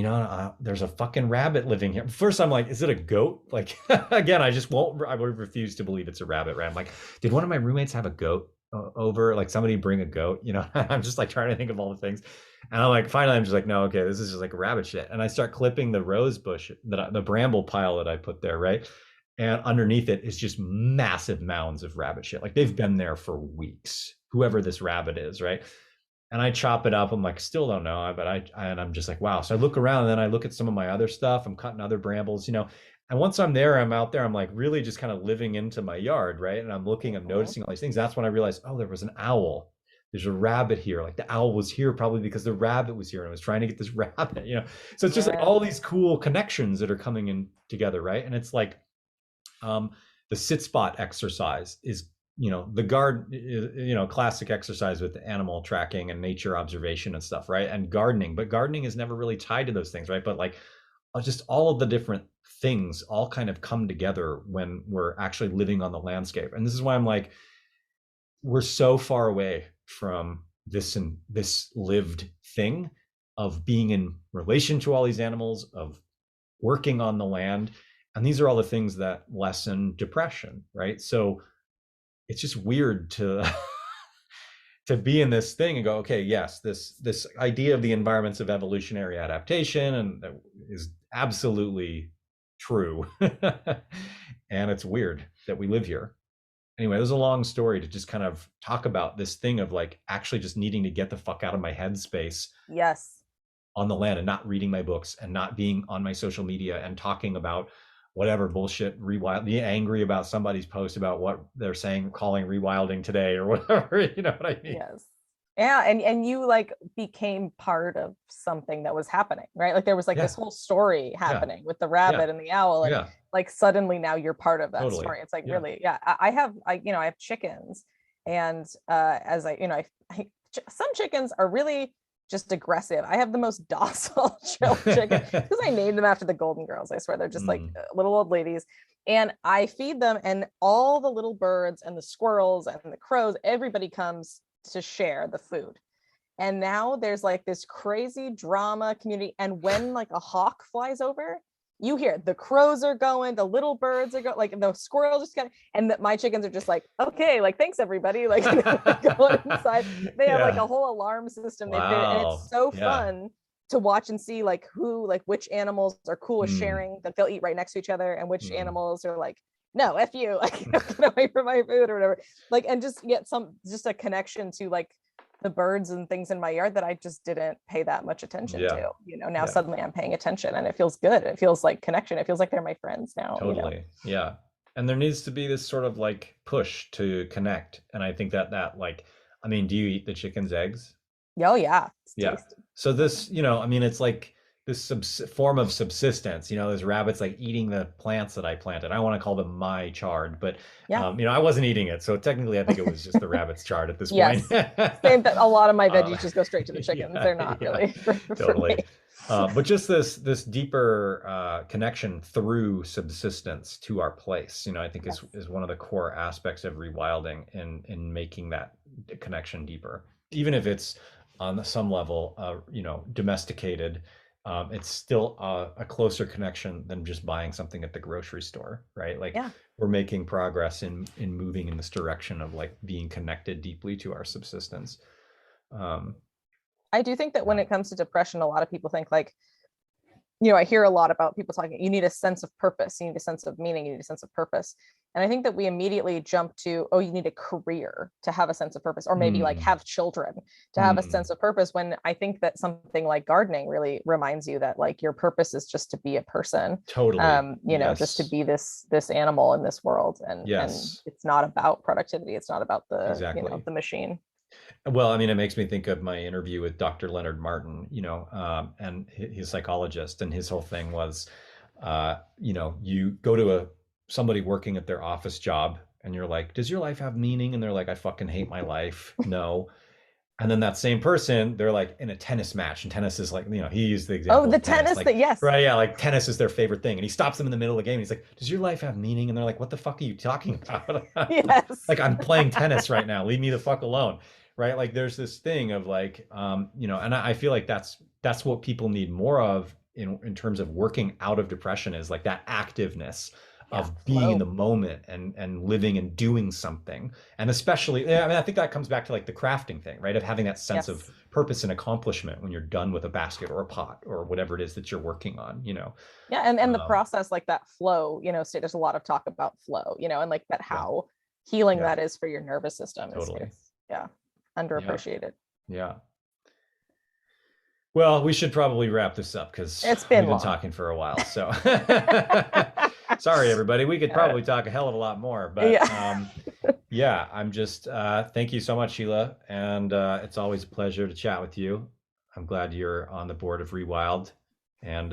there's a fucking rabbit living here. First I'm like, is it a goat? Like again, I would refuse to believe it's a rabbit, right? I'm like, did one of my roommates have a goat over? Like somebody bring a goat, I'm just like trying to think of all the things. And I'm like, finally, I'm just like, no, okay, this is just like a rabbit shit. And I start clipping the rose bush, the bramble pile that I put there, right? And underneath it is just massive mounds of rabbit shit. Like they've been there for weeks, whoever this rabbit is, right? And I chop it up. I'm like, still don't know, but I'm just like, wow. So I look around and then I look at some of my other stuff. I'm cutting other brambles, And once I'm out there, I'm like really just kind of living into my yard, right? And I'm noticing all these things. That's when I realized, oh, there was an owl. There's a rabbit here. Like the owl was here probably because the rabbit was here and I was trying to get this rabbit, So it's just like all these cool connections that are coming in together, right? And it's like the sit spot exercise is, the guard, classic exercise with animal tracking and nature observation and stuff, right? And gardening, but gardening is never really tied to those things, right? But like just all of the different things all kind of come together when we're actually living on the landscape. And this is why I'm like, we're so far away from this lived thing of being in relation to all these animals, of working on the land. And these are all the things that lessen depression, right? So it's just weird to to be in this thing and go, okay, yes, this idea of the environments of evolutionary adaptation and is absolutely true. And it's weird that we live here. Anyway, it was a long story to just kind of talk about this thing of like actually just needing to get the fuck out of my headspace Yes. on the land and not reading my books and not being on my social media and talking about whatever bullshit be angry about somebody's post about what they're saying, calling rewilding today or whatever. You know what I mean? Yes. Yeah. And you like became part of something that was happening, right? Like there was like this whole story happening with the rabbit and the owl. And like suddenly now you're part of that story. It's like really, I have chickens. And as some chickens are really just aggressive. I have the most docile chill chicken because I named them after the Golden Girls. I swear they're just like little old ladies. And I feed them, and all the little birds and the squirrels and the crows, everybody comes to share the food. And now there's like this crazy drama community. And when like a hawk flies over, you hear the crows are going, the little birds are going, like the squirrels are going, and my chickens are just like, okay, like thanks everybody, like, going inside. They have like a whole alarm system they created, and it's so fun to watch and see like which animals are cool with sharing, that they'll eat right next to each other, and which animals are like, no, F you, like get away from my food or whatever. Like, and just get just a connection to like the birds and things in my yard that I just didn't pay that much attention to. Now suddenly I'm paying attention, and it feels good. It feels like connection. It feels like they're my friends now. Totally. Yeah. And there needs to be this sort of like push to connect. And I think that like, I mean, do you eat the chicken's eggs? Oh yeah. Tasty. So this, it's like this form of subsistence. There's rabbits like eating the plants that I planted. I want to call them my chard, but I wasn't eating it, so technically I think it was just the rabbit's chard at this point. Same. That a lot of my veggies just go straight to the chickens. They're not really totally. But just this deeper connection through subsistence to our place, I think is one of the core aspects of rewilding in making that connection deeper, even if it's on some level, domesticated. It's still a closer connection than just buying something at the grocery store, right? Like we're making progress in moving in this direction of like being connected deeply to our subsistence. I do think that when it comes to depression, a lot of people think like, I hear a lot about people talking, you need a sense of purpose, you need a sense of meaning, you need a sense of purpose. And I think that we immediately jump to, oh, you need a career to have a sense of purpose, or maybe like have children to have a sense of purpose, when I think that something like gardening really reminds you that like your purpose is just to be a person. Totally. Just to be this animal in this world. And it's not about productivity. It's not about the the machine. Well, I mean, it makes me think of my interview with Dr. Leonard Martin, and his psychologist, and his whole thing was, you go to somebody working at their office job and you're like, does your life have meaning? And they're like, I fucking hate my life. No. And then that same person, they're like in a tennis match, and tennis is like, he used the example. Oh, the tennis, like, yes. Right. Yeah. Like tennis is their favorite thing. And he stops them in the middle of the game. And he's like, does your life have meaning? And they're like, what the fuck are you talking about? Yes. Like, I'm playing tennis right now. Leave me the fuck alone. Right. Like there's this thing of like, and I feel like that's what people need more of in terms of working out of depression, is like that activeness of being in the moment and living and doing something. And especially, I think that comes back to like the crafting thing, right? Of having that sense of purpose and accomplishment when you're done with a basket or a pot or whatever it is that you're working on, Yeah. And the process, like that flow, so there's a lot of talk about flow, and like that, how healing that is for your nervous system. Totally. Underappreciated. Yeah. Well, we should probably wrap this up because we've been talking for a while. So sorry, everybody. We could probably talk a hell of a lot more. But I'm just thank you so much, Sheila. And it's always a pleasure to chat with you. I'm glad you're on the board of Rewild. And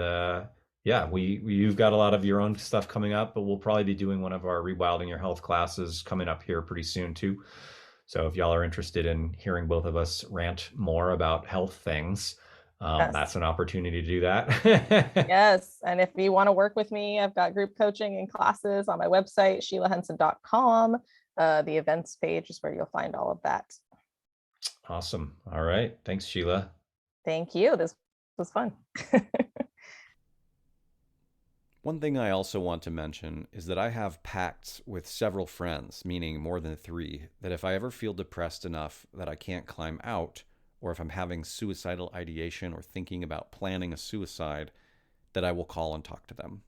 you've got a lot of your own stuff coming up, but we'll probably be doing one of our Rewilding Your Health classes coming up here pretty soon too. So if y'all are interested in hearing both of us rant more about health things, that's an opportunity to do that. Yes. And if you want to work with me, I've got group coaching and classes on my website, sheilahenson.com. The events page is where you'll find all of that. Awesome. All right. Thanks, Sheila. Thank you. This was fun. One thing I also want to mention is that I have pacts with several friends, meaning more than 3, that if I ever feel depressed enough that I can't climb out, or if I'm having suicidal ideation or thinking about planning a suicide, that I will call and talk to them.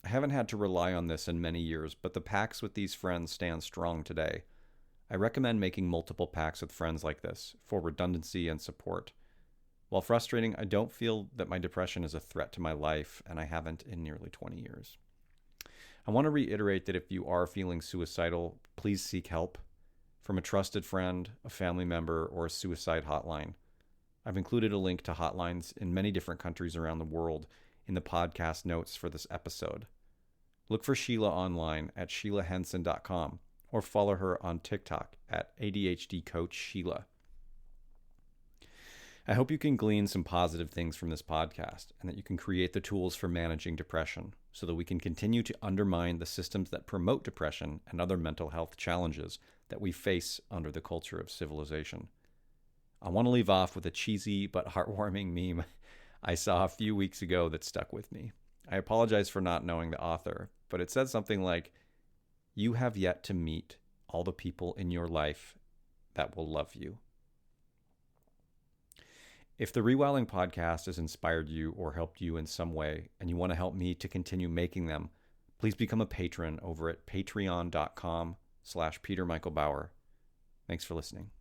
I haven't had to rely on this in many years, but the pacts with these friends stand strong today. I recommend making multiple pacts with friends like this for redundancy and support. While frustrating, I don't feel that my depression is a threat to my life, and I haven't in nearly 20 years. I want to reiterate that if you are feeling suicidal, please seek help from a trusted friend, a family member, or a suicide hotline. I've included a link to hotlines in many different countries around the world in the podcast notes for this episode. Look for Sheila online at sheilahenson.com or follow her on TikTok at ADHD Coach Sheila. I hope you can glean some positive things from this podcast and that you can create the tools for managing depression so that we can continue to undermine the systems that promote depression and other mental health challenges that we face under the culture of civilization. I want to leave off with a cheesy but heartwarming meme I saw a few weeks ago that stuck with me. I apologize for not knowing the author, but it said something like, "You have yet to meet all the people in your life that will love you." If the Rewilding podcast has inspired you or helped you in some way, and you want to help me to continue making them, please become a patron over at patreon.com/PeterMichaelBauer. Thanks for listening.